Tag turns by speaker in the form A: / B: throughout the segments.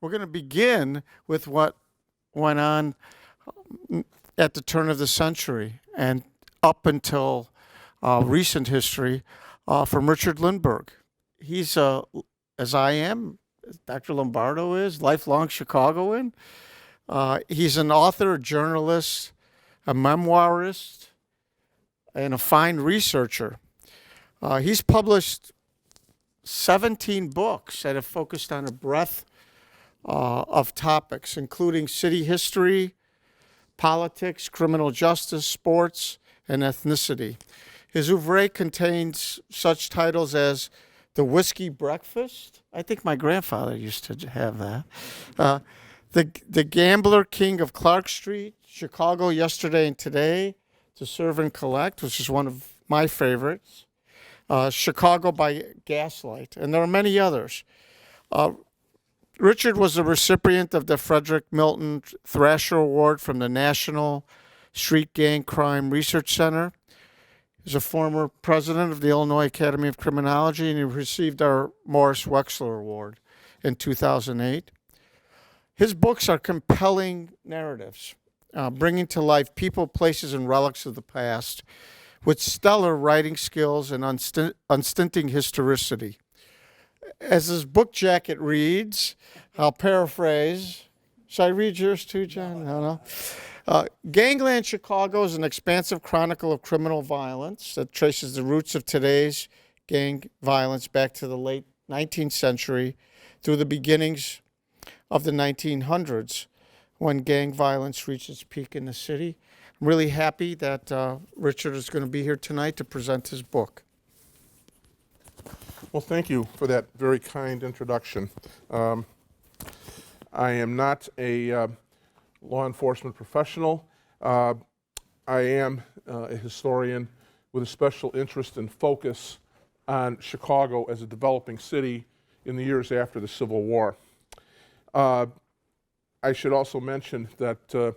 A: We're going to begin with what went on at the turn of the century and up until recent history from Richard Lindbergh. He's, as I am, as Dr. Lombardo is, lifelong Chicagoan. He's an author, a journalist, a memoirist, and a fine researcher. He's published 17 books that have focused on a breadth of topics, including city history, politics, criminal justice, sports, and ethnicity. His oeuvre contains such titles as The Whiskey Breakfast. I think my grandfather used to have that. The Gambler King of Clark Street, Chicago Yesterday and Today, To Serve and Collect, which is one of my favorites. Chicago by Gaslight, and there are many others. Richard was a recipient of the Frederick Milton Thrasher Award from the National Street Gang Crime Research Center. He's a former president of the Illinois Academy of Criminology, and he received our Morris Wexler Award in 2008. His books are compelling narratives, bringing to life people, places, and relics of the past with stellar writing skills and unstinting historicity. As his book jacket reads, I'll paraphrase. Should I read yours too, John? No. Gangland Chicago is an expansive chronicle of criminal violence that traces the roots of today's gang violence back to the late 19th century through the beginnings of the 1900s when gang violence reached its peak in the city. I'm really happy that Richard is going to be here tonight to present his book.
B: Well, thank you for that very kind introduction. I am not a law enforcement professional. I am a historian with a special interest and focus on Chicago as a developing city in the years after the Civil War. I should also mention that the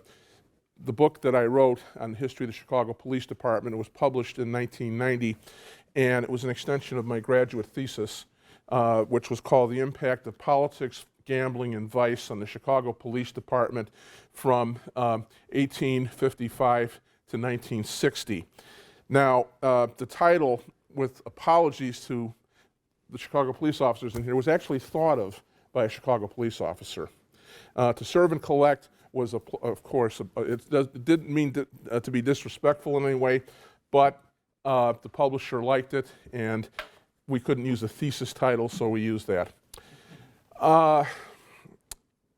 B: book that I wrote on the history of the Chicago Police Department was published in 1990, and it was an extension of my graduate thesis, which was called The Impact of Politics, Gambling, and Vice on the Chicago Police Department from 1855 to 1960. Now, the title, with apologies to the Chicago police officers in here, was actually thought of by a Chicago police officer. To Serve and Collect was, of course, it didn't mean to be disrespectful in any way, but the publisher liked it, and we couldn't use a thesis title, so we used that.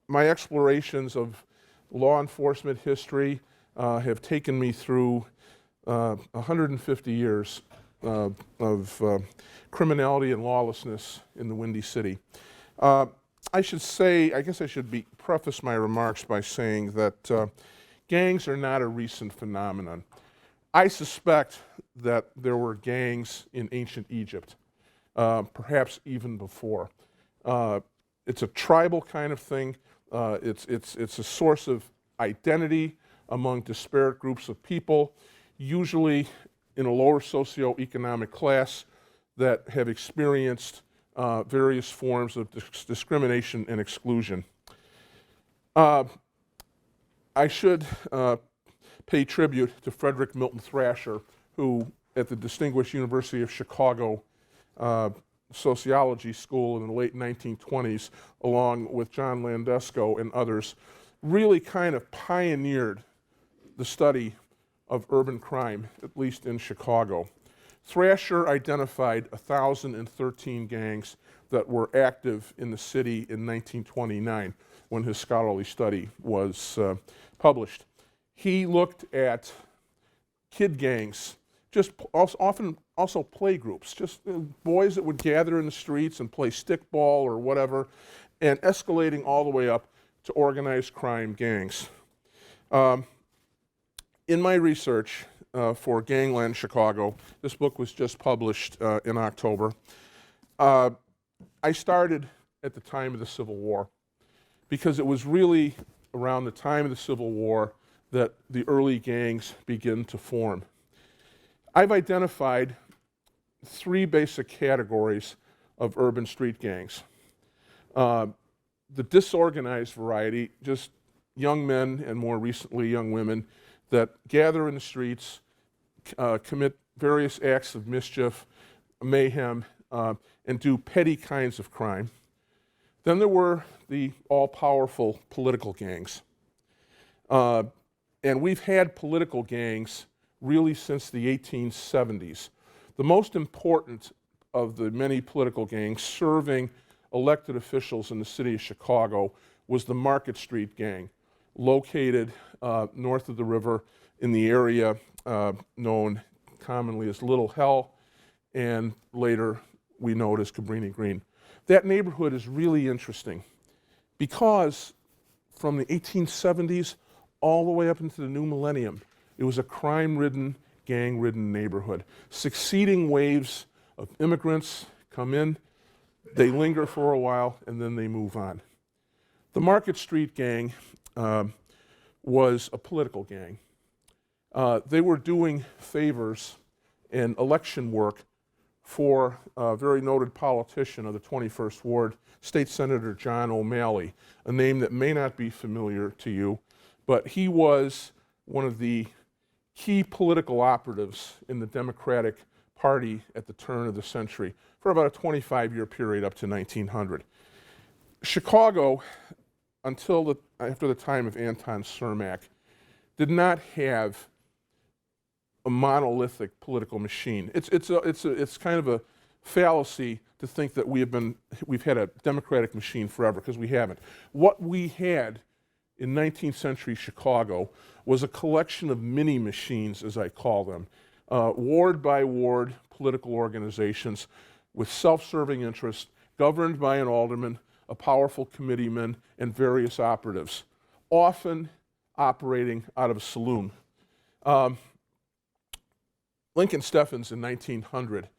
B: My explorations of law enforcement history have taken me through 150 years of criminality and lawlessness in the Windy City. I should say, I guess I should preface my remarks by saying that gangs are not a recent phenomenon. I suspect that there were gangs in ancient Egypt, perhaps even before. It's a tribal kind of thing. It's a source of identity among disparate groups of people, usually in a lower socioeconomic class that have experienced various forms of discrimination and exclusion. I should pay tribute to Frederick Milton Thrasher, who at the Distinguished University of Chicago Sociology School in the late 1920s, along with John Landesco and others, really kind of pioneered the study of urban crime, at least in Chicago. Thrasher identified 1,013 gangs that were active in the city in 1929 when his scholarly study was published. He looked at kid gangs, just often also play groups, just boys that would gather in the streets and play stickball or whatever, and escalating all the way up to organized crime gangs. In my research for Gangland Chicago, this book was just published in October, I started at the time of the Civil War because it was really around the time of the Civil War that the early gangs begin to form. I've identified three basic categories of urban street gangs. the disorganized variety, just young men and more recently young women that gather in the streets, commit various acts of mischief, mayhem, and do petty kinds of crime. Then there were the all-powerful political gangs. And we've had political gangs really since the 1870s. The most important of the many political gangs serving elected officials in the city of Chicago was the Market Street Gang, located north of the river in the area known commonly as Little Hell, and later we know it as Cabrini Green. That neighborhood is really interesting because from the 1870s all the way up into the new millennium, it was a crime-ridden, gang-ridden neighborhood. Succeeding waves of immigrants come in, they linger for a while, and then they move on. The Market Street Gang was a political gang. They were doing favors and election work for a very noted politician of the 21st Ward, State Senator Jon OMalley, a name that may not be familiar to you, but he was one of the key political operatives in the Democratic Party at the turn of the century for about a 25-year period up to 1900. Chicago, until after the time of Anton Cermak, did not have a monolithic political machine. It's kind of a fallacy to think that we've had a democratic machine forever, because we haven't. What we had in 19th century Chicago was a collection of mini machines, as I call them, ward by ward political organizations with self-serving interests, governed by an alderman, a powerful committeeman, and various operatives, often operating out of a saloon. Lincoln Steffens in 1900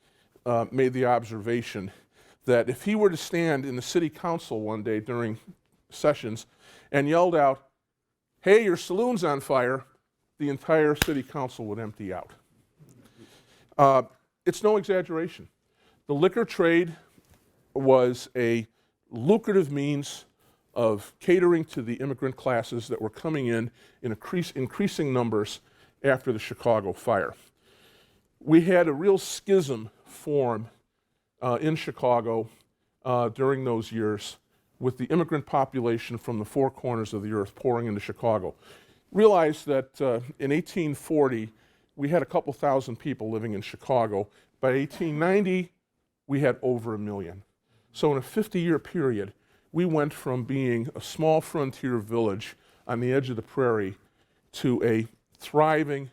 B: made the observation that if he were to stand in the city council one day during sessions and yelled out, "Hey, your saloon's on fire," the entire city council would empty out. It's no exaggeration. The liquor trade was a lucrative means of catering to the immigrant classes that were coming in increasing numbers after the Chicago fire. We had a real schism form in Chicago during those years, with the immigrant population from the four corners of the earth pouring into Chicago. Realize that in 1840, we had a couple thousand people living in Chicago. By 1890, we had over 1 million. So in a 50-year period, we went from being a small frontier village on the edge of the prairie to a thriving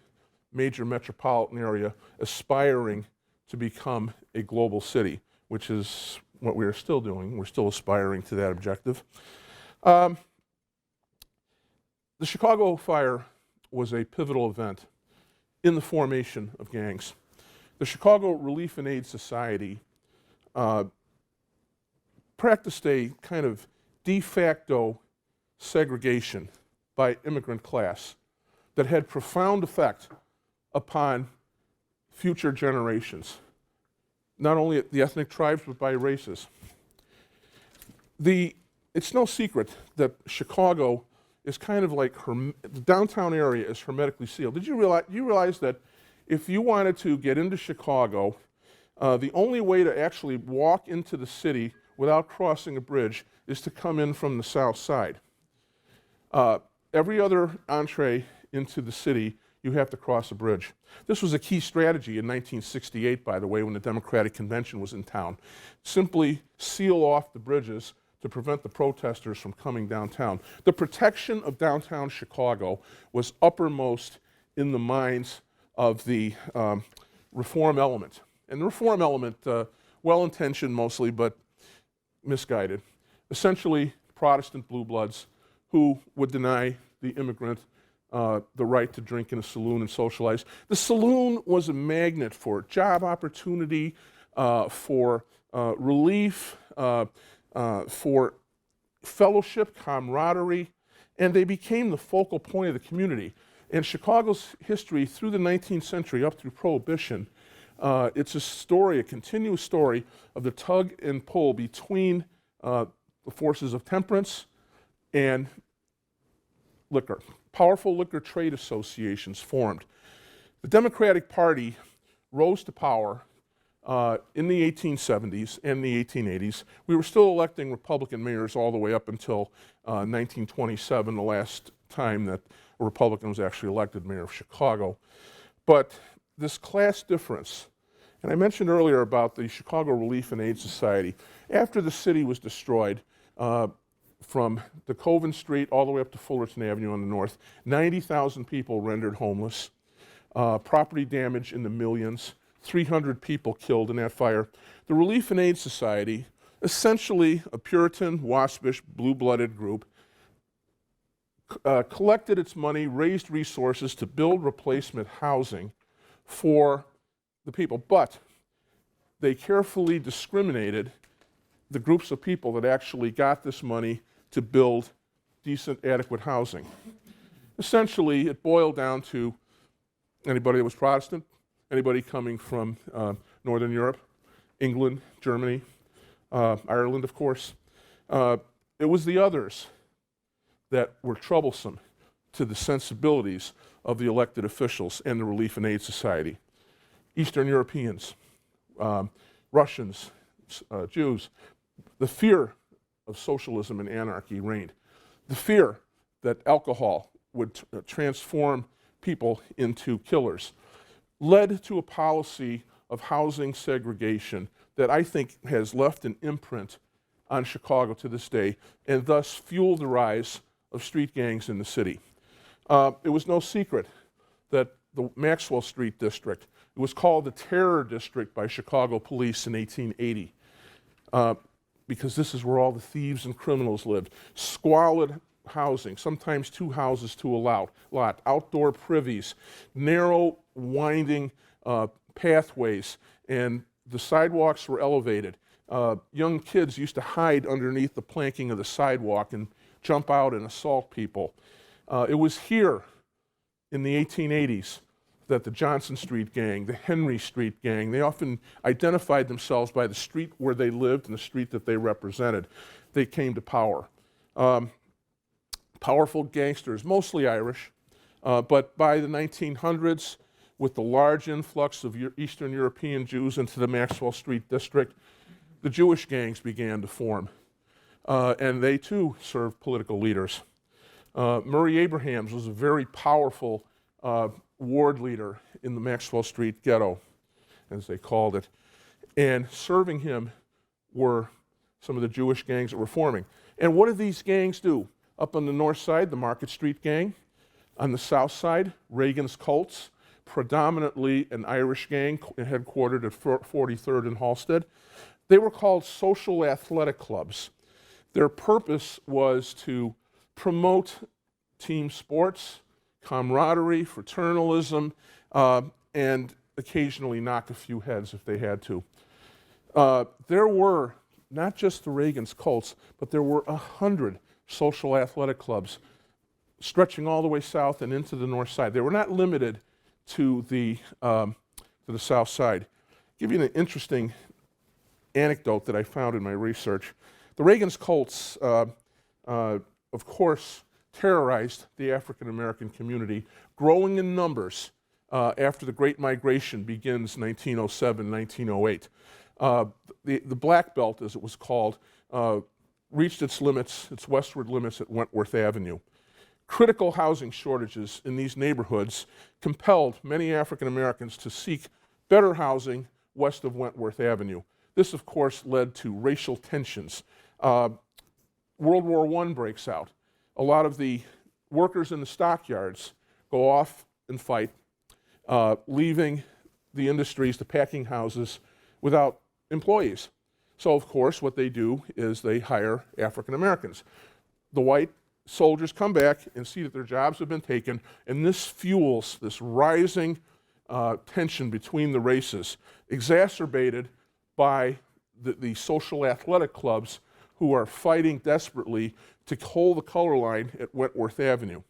B: major metropolitan area aspiring to become a global city, which is what we are still doing. We're still aspiring to that objective. The Chicago fire was a pivotal event in the formation of gangs. The Chicago Relief and Aid Society practiced a kind of de facto segregation by immigrant class that had profound effect upon future generations, not only the ethnic tribes, but by races. It's no secret that Chicago is kind of like, the downtown area is hermetically sealed. Did you realize that if you wanted to get into Chicago, the only way to actually walk into the city without crossing a bridge is to come in from the south side? Every other entree into the city, you have to cross a bridge. This was a key strategy in 1968, by the way, when the Democratic Convention was in town. Simply seal off the bridges to prevent the protesters from coming downtown. The protection of downtown Chicago was uppermost in the minds of the reform element. And the reform element, well-intentioned mostly, but misguided. Essentially, Protestant blue bloods who would deny the immigrant the right to drink in a saloon and socialize. The saloon was a magnet for job opportunity, for relief, for fellowship, camaraderie, and they became the focal point of the community. And Chicago's history through the 19th century up through Prohibition, it's a story, a continuous story of the tug and pull between the forces of temperance and liquor. Powerful liquor trade associations formed. The Democratic Party rose to power in the 1870s and the 1880s. We were still electing Republican mayors all the way up until 1927, the last time that a Republican was actually elected mayor of Chicago. But this class difference, and I mentioned earlier about the Chicago Relief and Aid Society, after the city was destroyed, from the Coven Street all the way up to Fullerton Avenue on the north, 90,000 people rendered homeless, property damage in the millions, 300 people killed in that fire. The Relief and Aid Society, essentially a Puritan, waspish, blue-blooded group, collected its money, raised resources to build replacement housing for the people, but they carefully discriminated the groups of people that actually got this money to build decent, adequate housing. Essentially, it boiled down to anybody that was Protestant, anybody coming from Northern Europe, England, Germany, Ireland, of course. It was the others that were troublesome to the sensibilities of the elected officials and the Relief and Aid Society. Eastern Europeans, Russians, Jews. The fear of socialism and anarchy reigned. The fear that alcohol would transform people into killers led to a policy of housing segregation that I think has left an imprint on Chicago to this day, and thus fueled the rise of street gangs in the city. It was no secret that the Maxwell Street District, it was called the Terror District by Chicago police in 1880, because this is where all the thieves and criminals lived. Squalid housing, sometimes 2 houses to a lot, outdoor privies, narrow, winding pathways, and the sidewalks were elevated. Young kids used to hide underneath the planking of the sidewalk and jump out and assault people. It was here in the 1880s that the Johnson Street Gang, the Henry Street Gang, they often identified themselves by the street where they lived and the street that they represented. They came to power. Powerful gangsters, mostly Irish, but by the 1900s, with the large influx of Eastern European Jews into the Maxwell Street District, the Jewish gangs began to form, and they too served political leaders. Murray Abrahams was a very powerful ward leader in the Maxwell Street ghetto, as they called it, and serving him were some of the Jewish gangs that were forming. And what did these gangs do? Up on the north side, the Market Street Gang. On the south side, Reagan's Colts, predominantly an Irish gang headquartered at 43rd and Halsted. They were called social athletic clubs. Their purpose was to promote team sports, camaraderie, fraternalism, and occasionally knock a few heads if they had to. There were not just the Reagan's Colts, but there were 100 social athletic clubs stretching all the way south and into the north side. They were not limited to the south side. I'll give you an interesting anecdote that I found in my research. The Reagan's Colts, of course, terrorized the African American community, growing in numbers after the Great Migration begins 1907, 1908. The Black Belt, as it was called, reached its limits, its westward limits at Wentworth Avenue. Critical housing shortages in these neighborhoods compelled many African Americans to seek better housing west of Wentworth Avenue. This, of course, led to racial tensions. World War I breaks out. A lot of the workers in the stockyards go off and fight, leaving the industries, the packing houses, without employees. So, of course, what they do is they hire African Americans. The white soldiers come back and see that their jobs have been taken, and this fuels this rising tension between the races, exacerbated by the social athletic clubs who are fighting desperately to hold the color line at Wentworth Avenue.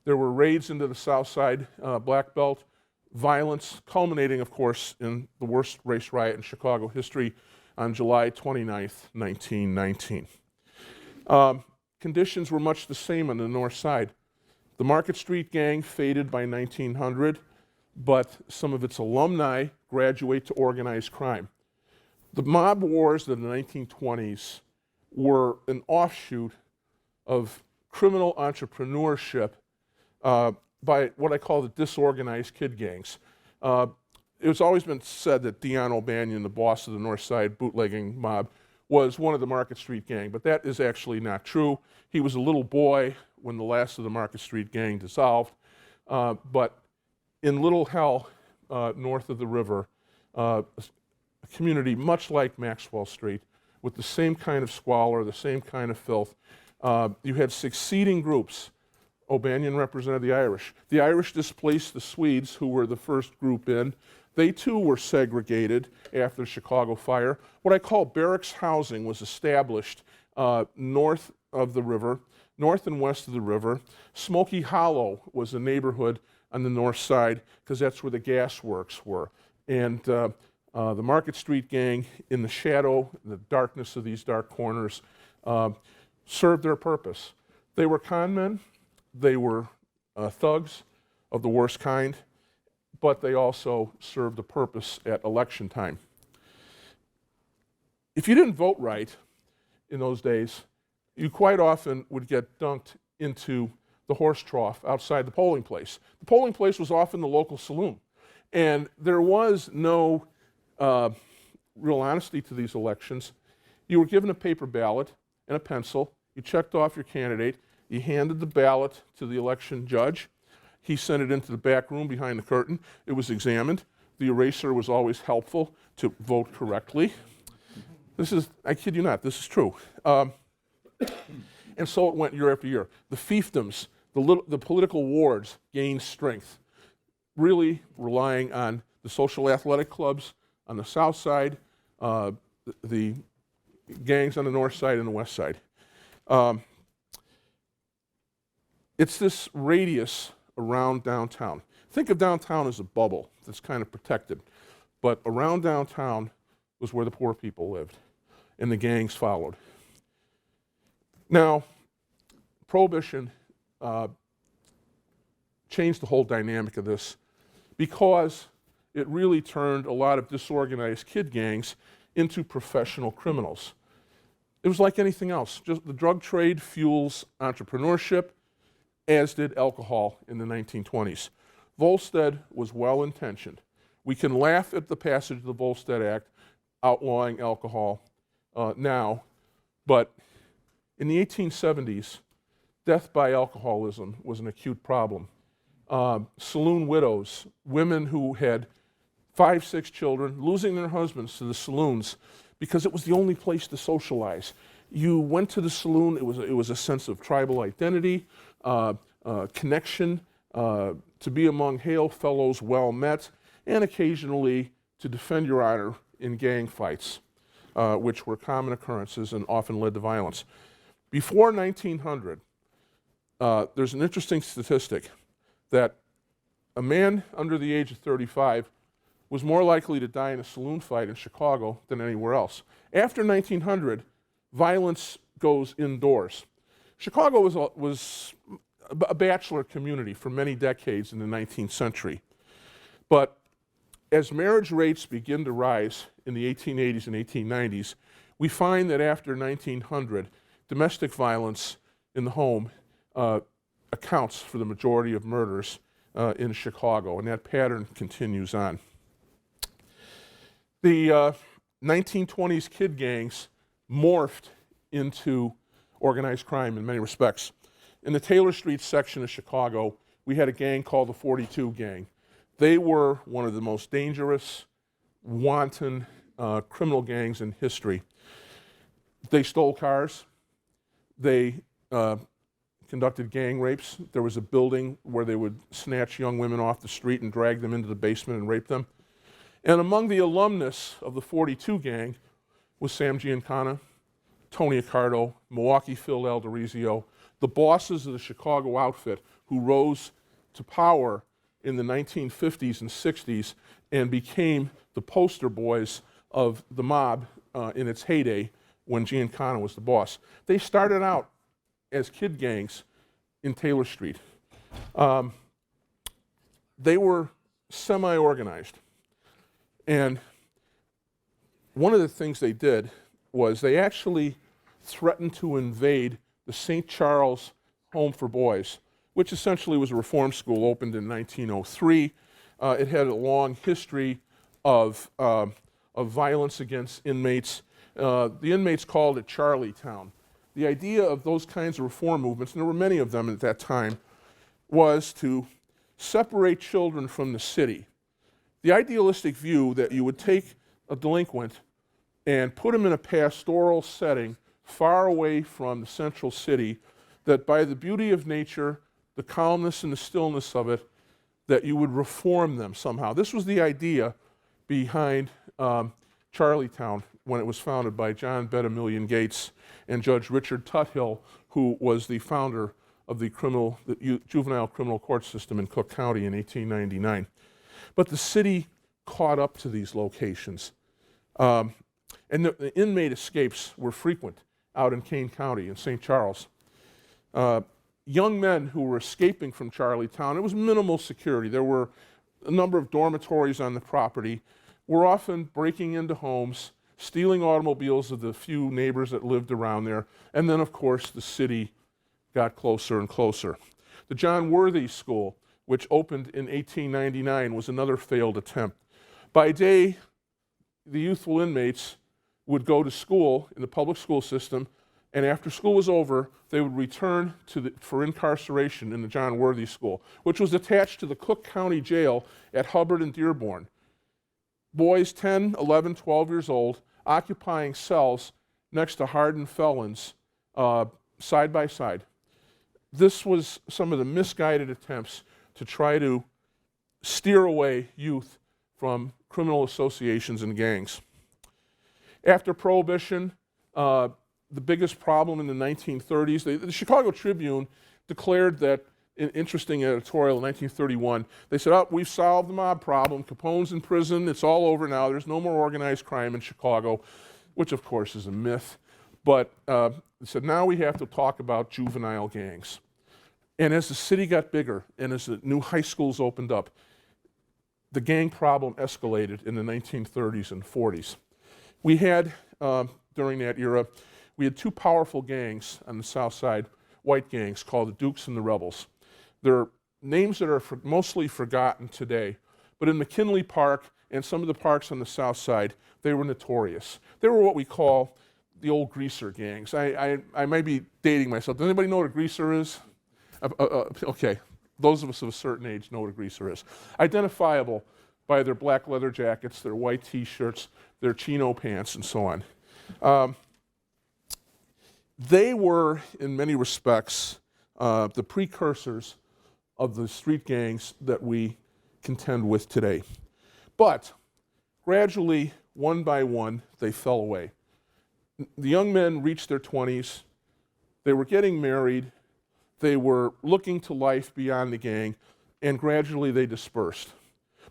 B: There were raids into the South Side Black Belt, violence culminating, of course, in the worst race riot in Chicago history on July 29th, 1919. Conditions were much the same on the north side. The Market Street gang faded by 1900, but some of its alumni graduate to organized crime. The mob wars of the 1920s were an offshoot of criminal entrepreneurship by what I call the disorganized kid gangs. It's always been said that Dion O'Banion, the boss of the North Side bootlegging mob, was one of the Market Street gang, but that is actually not true. He was a little boy when the last of the Market Street gang dissolved, but in Little Hell, north of the river, a community much like Maxwell Street, with the same kind of squalor, the same kind of filth, you had succeeding groups. O'Banion represented the Irish. The Irish displaced the Swedes, who were the first group in. They too were segregated after the Chicago fire. What I call barracks housing was established north of the river, north and west of the river. Smoky Hollow was a neighborhood on the north side because that's where the gas works were. And the Market Street gang, in the shadow, the darkness of these dark corners, served their purpose. They were con men, they were thugs of the worst kind, but they also served a purpose at election time. If you didn't vote right in those days, you quite often would get dunked into the horse trough outside the polling place. The polling place was often the local saloon, and there was no real honesty to these elections. You were given a paper ballot and a pencil, you checked off your candidate, you handed the ballot to the election judge, he sent it into the back room behind the curtain, it was examined, the eraser was always helpful to vote correctly. This is, I kid you not, this is true. And so it went year after year. The fiefdoms, the political wards gained strength, really relying on the social athletic clubs on the south side, the gangs on the north side and the west side. It's this radius around downtown. Think of downtown as a bubble that's kind of protected, but around downtown was where the poor people lived, and the gangs followed. Now, Prohibition changed the whole dynamic of this because it really turned a lot of disorganized kid gangs into professional criminals. It was like anything else. Just the drug trade fuels entrepreneurship, as did alcohol in the 1920s. Volstead was well-intentioned. We can laugh at the passage of the Volstead Act outlawing alcohol now, but in the 1870s, death by alcoholism was an acute problem. Saloon widows, women who had 5, 6 children, losing their husbands to the saloons because it was the only place to socialize. You went to the saloon, it was a sense of tribal identity, connection, to be among hail fellows well met, and occasionally to defend your honor in gang fights, which were common occurrences and often led to violence. Before 1900, there's an interesting statistic that a man under the age of 35 was more likely to die in a saloon fight in Chicago than anywhere else. After 1900, violence goes indoors. Chicago was a bachelor community for many decades in the 19th century. But as marriage rates begin to rise in the 1880s and 1890s, we find that after 1900, domestic violence in the home accounts for the majority of murders in Chicago, and that pattern continues on. The 1920s kid gangs morphed into organized crime in many respects. In the Taylor Street section of Chicago, we had a gang called the 42 Gang. They were one of the most dangerous, wanton criminal gangs in history. They stole cars. They conducted gang rapes. There was a building where they would snatch young women off the street and drag them into the basement and rape them. And among the alumnus of the 42 Gang was Sam Giancana, Tony Accardo, Milwaukee Phil Alderizio, the bosses of the Chicago outfit who rose to power in the 1950s and 60s and became the poster boys of the mob in its heyday when Giancana was the boss. They started out as kid gangs in Taylor Street. They were semi-organized. And one of the things they did was they actually threatened to invade the St. Charles Home for Boys, which essentially was a reform school opened in 1903. It had a long history of violence against inmates. The inmates called it Charlietown. The idea of those kinds of reform movements, and there were many of them at that time, was to separate children from the city. The idealistic view that you would take a delinquent and put him in a pastoral setting far away from the central city, that by the beauty of nature, the calmness and the stillness of it, that you would reform them somehow. This was the idea behind Charlietown when it was founded by John Bedamillion Gates and Judge Richard Tuthill, who was the founder of the juvenile criminal court system in Cook County in 1899. But the city caught up to these locations. And the inmate escapes were frequent out in Kane County in St. Charles. Young men who were escaping from Charlietown, it was minimal security. There were a number of dormitories on the property, were often breaking into homes, stealing automobiles of the few neighbors that lived around there, and then, of course, the city got closer and closer. The John Worthy School, which opened in 1899, was another failed attempt. By day, the youthful inmates would go to school in the public school system, and after school was over, they would return for incarceration in the John Worthy School, which was attached to the Cook County Jail at Hubbard and Dearborn. Boys 10, 11, 12 years old, occupying cells next to hardened felons, side by side. This was some of the misguided attempts to try to steer away youth from criminal associations and gangs. After Prohibition, the biggest problem in the 1930s, the Chicago Tribune declared that, an interesting editorial in 1931, they said, oh, we've solved the mob problem, Capone's in prison, it's all over now, there's no more organized crime in Chicago, which of course is a myth. But they said, now we have to talk about juvenile gangs. And as the city got bigger and as the new high schools opened up, the gang problem escalated in the 1930s and 40s. We had, during that era, we had two powerful gangs on the south side, white gangs called the Dukes and the Rebels. They're names that are mostly forgotten today, but in McKinley Park and some of the parks on the south side, they were notorious. They were what we call the old greaser gangs. I might be dating myself. Does anybody know what a greaser is? Okay, those of us of a certain age know what a greaser is. Identifiable by their black leather jackets, their white t-shirts, their chino pants, and so on. They were, in many respects, the precursors of the street gangs that we contend with today. But gradually, one by one, they fell away. The young men reached their 20s. They were getting married. They were looking to life beyond the gang, and gradually they dispersed.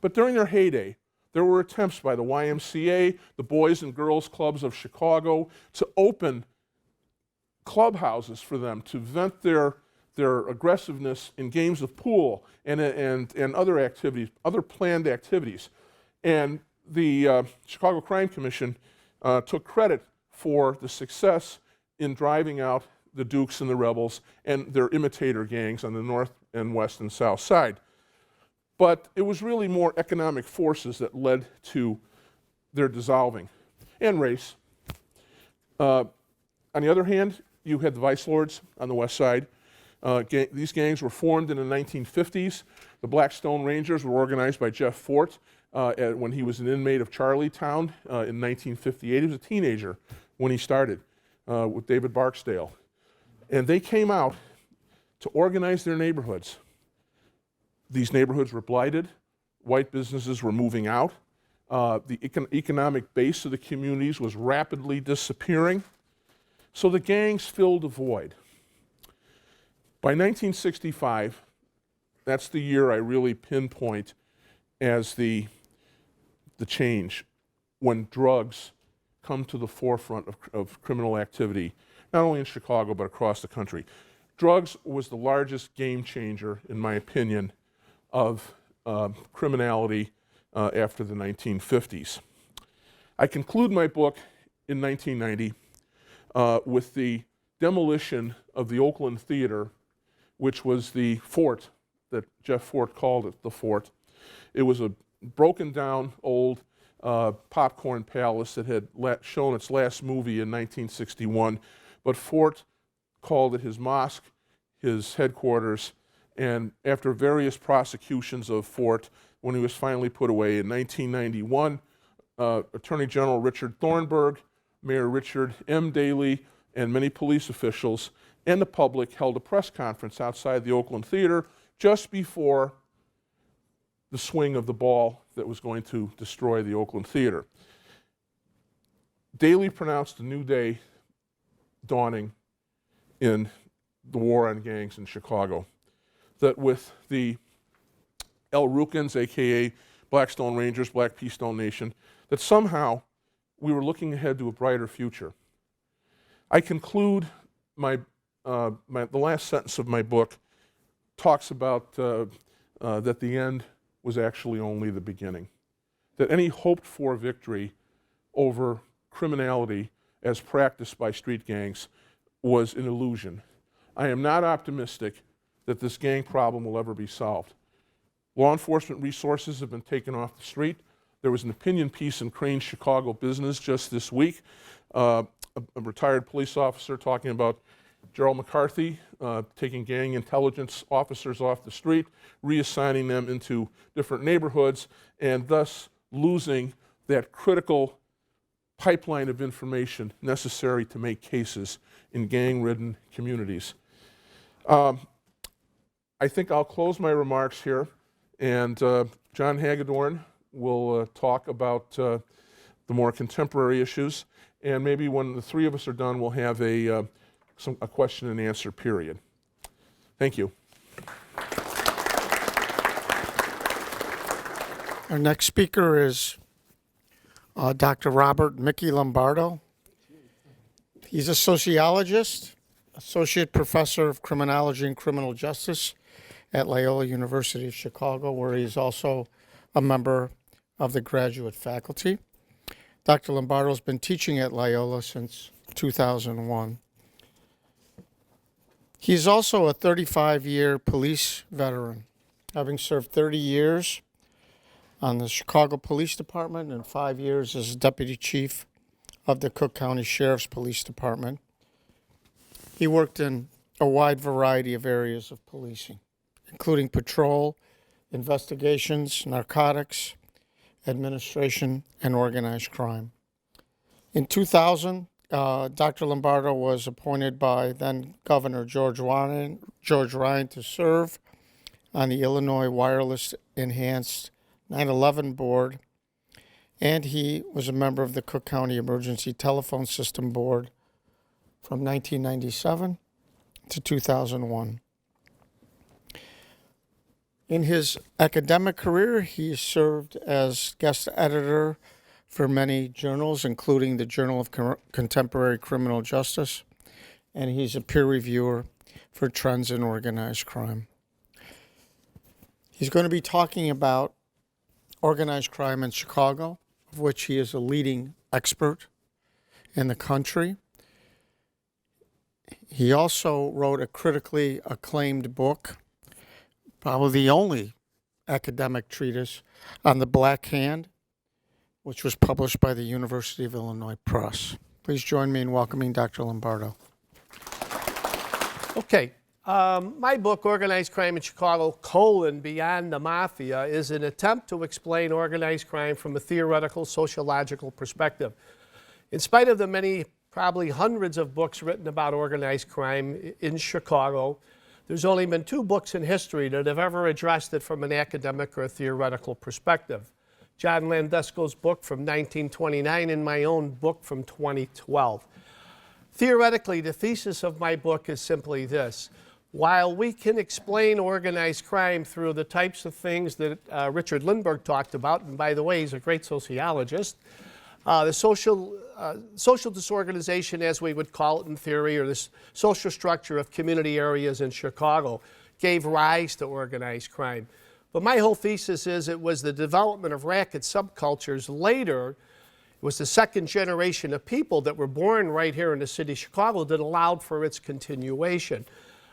B: But during their heyday, there were attempts by the YMCA, the Boys and Girls Clubs of Chicago, to open clubhouses for them to vent their aggressiveness in games of pool and other activities, other planned activities. And the Chicago Crime Commission took credit for the success in driving out the Dukes and the Rebels and their imitator gangs on the north and west and south side. But it was really more economic forces that led to their dissolving, and race. On the other hand, you had the Vicelords on the west side. These gangs were formed in the 1950s. The Blackstone Rangers were organized by Jeff Fort when he was an inmate of Charlietown in 1958. He was a teenager when he started with David Barksdale. And they came out to organize their neighborhoods. These neighborhoods were blighted. White businesses were moving out. The economic base of the communities was rapidly disappearing. So the gangs filled a void. By 1965, that's the year I really pinpoint as the change, when drugs come to the forefront of criminal activity, not only in Chicago but across the country. Drugs was the largest game changer, in my opinion, of criminality after the 1950s. I conclude my book in 1990 with the demolition of the Oakland Theater, which was the fort that Jeff Fort called it, the fort. It was a broken down old popcorn palace that had shown its last movie in 1961, but Fort called it his mosque, his headquarters, and after various prosecutions of Fort, when he was finally put away in 1991, Attorney General Richard Thornburg, Mayor Richard M. Daley, and many police officials and the public held a press conference outside the Oakland Theater just before the swing of the ball that was going to destroy the Oakland Theater. Daley pronounced a new day dawning in the war on gangs in Chicago, that with the El Rukins, aka Blackstone Rangers, Black Pea Stone Nation, that somehow we were looking ahead to a brighter future. I conclude the last sentence of my book talks about that the end was actually only the beginning, that any hoped-for victory over criminality as practiced by street gangs was an illusion. I am not optimistic that this gang problem will ever be solved. Law enforcement resources have been taken off the street. There was an opinion piece in Crane's Chicago Business just this week, a retired police officer talking about Gerald McCarthy taking gang intelligence officers off the street, reassigning them into different neighborhoods, and thus losing that critical pipeline of information necessary to make cases in gang-ridden communities. I think I'll close my remarks here, and John Hagedorn will talk about the more contemporary issues, and maybe when the three of us are done, we'll have a question and answer period. Thank you.
A: Our next speaker is Dr. Robert Mickey Lombardo. He's a sociologist, associate professor of criminology and criminal justice at Loyola University of Chicago, where he's also a member of the graduate faculty. Dr. Lombardo has been teaching at Loyola since 2001. He's also a 35-year police veteran, having served 30 years on the Chicago Police Department and 5 years as deputy chief of the Cook County Sheriff's Police Department. He worked in a wide variety of areas of policing, including patrol, investigations, narcotics, administration, and organized crime. In 2000, Dr. Lombardo was appointed by then Governor George Ryan to serve on the Illinois Wireless Enhanced 9/11 Board, and he was a member of the Cook County Emergency Telephone System Board from 1997 to 2001. In his academic career, he served as guest editor for many journals, including the Journal of Contemporary Criminal Justice, and he's a peer reviewer for Trends in Organized Crime. He's going to be talking about organized crime in Chicago, of which he is a leading expert in the country. He also wrote a critically acclaimed book, probably the only academic treatise on the Black Hand, which was published by the University of Illinois Press. Please join me in welcoming Dr. Lombardo.
C: Okay. My book, Organized Crime in Chicago, Beyond the Mafia, is an attempt to explain organized crime from a theoretical, sociological perspective. In spite of the many, probably hundreds of books written about organized crime in Chicago, there's only been 2 books in history that have ever addressed it from an academic or theoretical perspective. John Landesco's book from 1929 and my own book from 2012. Theoretically, the thesis of my book is simply this. While we can explain organized crime through the types of things that Richard Lindbergh talked about, and by the way, he's a great sociologist, The social disorganization, as we would call it in theory, or this social structure of community areas in Chicago, gave rise to organized crime. But my whole thesis is it was the development of racket subcultures later. It was the second generation of people that were born right here in the city of Chicago that allowed for its continuation.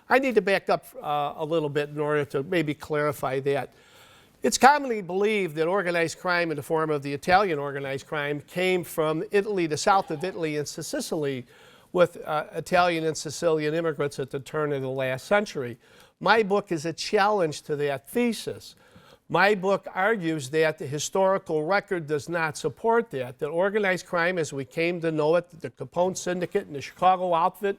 C: I need to back up a little bit in order to maybe clarify that. It's commonly believed that organized crime in the form of the Italian organized crime came from Italy, the south of Italy, and Sicily, with Italian and Sicilian immigrants at the turn of the last century. My book is a challenge to that thesis. My book argues that the historical record does not support that organized crime as we came to know it, the Capone Syndicate and the Chicago outfit,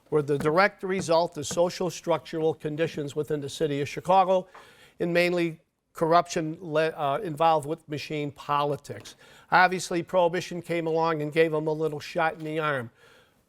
C: were the direct result of social structural conditions within the city of Chicago, and mainly corruption involved with machine politics. Obviously, Prohibition came along and gave them a little shot in the arm.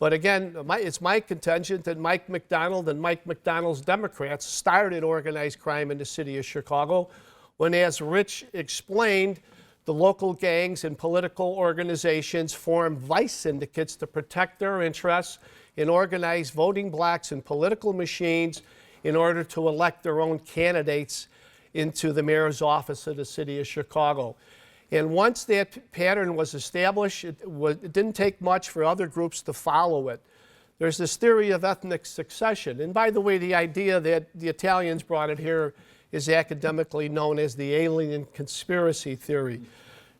C: But again, it's my contention that Mike McDonald and Mike McDonald's Democrats started organized crime in the city of Chicago when, as Rich explained, the local gangs and political organizations formed vice syndicates to protect their interests and organize voting blocks and political machines in order to elect their own candidates into the mayor's office of the city of Chicago. And once that pattern was established, it didn't take much for other groups to follow it. There's this theory of ethnic succession. And by the way, the idea that the Italians brought it here is academically known as the alien conspiracy theory.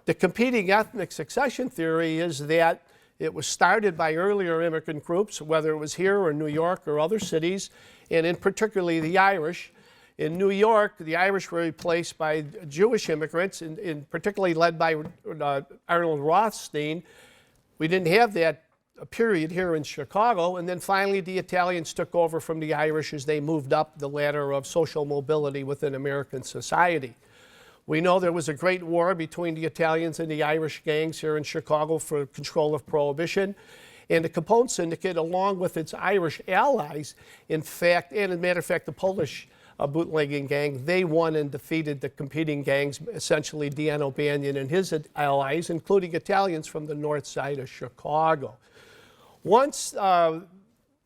C: The competing ethnic succession theory is that it was started by earlier immigrant groups, whether it was here or New York or other cities, and in particularly the Irish. In New York, the Irish were replaced by Jewish immigrants, particularly led by Arnold Rothstein. We didn't have that period here in Chicago. And then finally, the Italians took over from the Irish as they moved up the ladder of social mobility within American society. We know there was a great war between the Italians and the Irish gangs here in Chicago for control of Prohibition. And the Capone Syndicate, along with its Irish allies, in fact, and as a matter of fact, the Polish bootlegging gang, they won and defeated the competing gangs, essentially Dean O'Banion and his allies, including Italians from the north side of Chicago. Once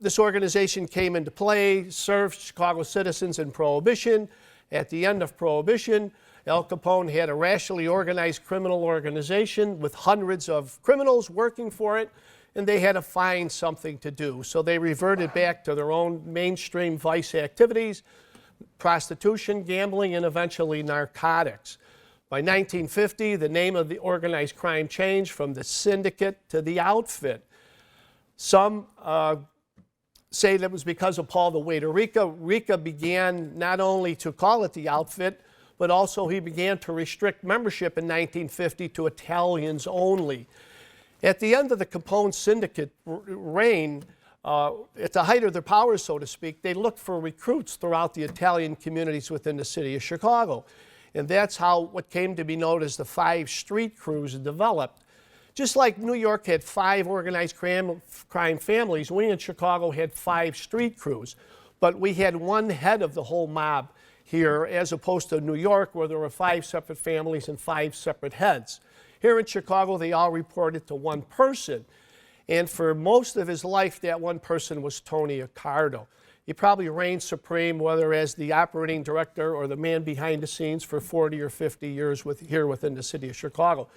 C: this organization came into play, served Chicago citizens in Prohibition. At the end of Prohibition, Al Capone had a racially organized criminal organization with hundreds of criminals working for it, and they had to find something to do. So they reverted back to their own mainstream vice activities, prostitution, gambling, and eventually narcotics. By 1950, the name of the organized crime changed from the syndicate to the outfit. Some say that was because of Paul the Waiter Rica. Rica began not only to call it the outfit, but also he began to restrict membership in 1950 to Italians only. At the end of the Capone Syndicate reign, at the height of their power, so to speak, they looked for recruits throughout the Italian communities within the city of Chicago. And that's how what came to be known as the 5 street crews developed. Just like New York had 5 organized crime families, we in Chicago had 5 street crews. But we had one head of the whole mob here, as opposed to New York, where there were 5 separate families and 5 separate heads. Here in Chicago, they all reported to one person. And for most of his life, that one person was Tony Accardo. He probably reigned supreme, whether as the operating director or the man behind the scenes, for 40 or 50 years here within the city of Chicago.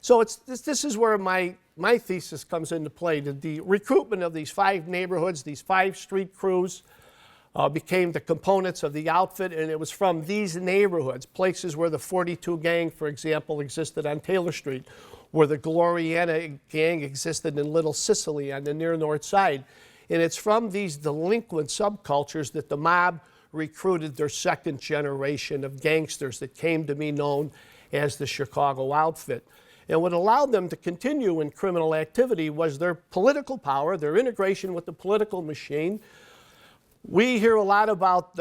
C: So this is where my thesis comes into play. The recruitment of these 5 neighborhoods, these 5 street crews, became the components of the outfit, and it was from these neighborhoods, places where the 42 gang, for example, existed on Taylor Street, where the Gloriana gang existed in Little Sicily on the near north side. And it's from these delinquent subcultures that the mob recruited their second generation of gangsters that came to be known as the Chicago outfit. And what allowed them to continue in criminal activity was their political power, their integration with the political machine. We hear a lot about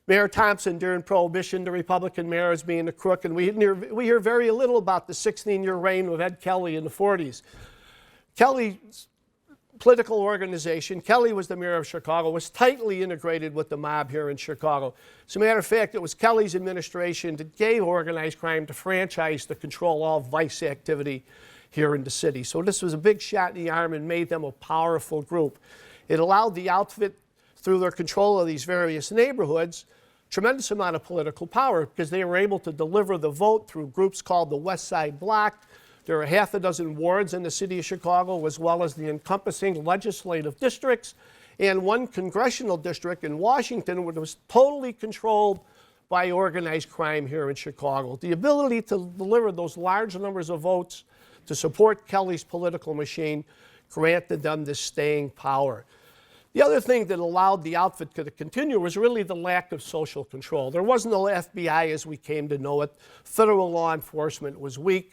C: Mayor Thompson during Prohibition, the Republican mayor, as being a crook, and we hear very little about the 16-year reign of Ed Kelly in the 40s. Kelly political organization. Kelly was the mayor of Chicago, was tightly integrated with the mob here in Chicago. As a matter of fact, it was Kelly's administration that gave organized crime the franchise to control all vice activity here in the city. So this was a big shot in the arm and made them a powerful group. It allowed the outfit, through their control of these various neighborhoods, tremendous amount of political power because they were able to deliver the vote through groups called the West Side Bloc. There are half a dozen wards in the city of Chicago, as well as the encompassing legislative districts, and one congressional district in Washington, which was totally controlled by organized crime here in Chicago. The ability to deliver those large numbers of votes to support Kelly's political machine granted them this staying power. The other thing that allowed the outfit to continue was really the lack of social control. There wasn't no FBI as we came to know it. Federal law enforcement was weak.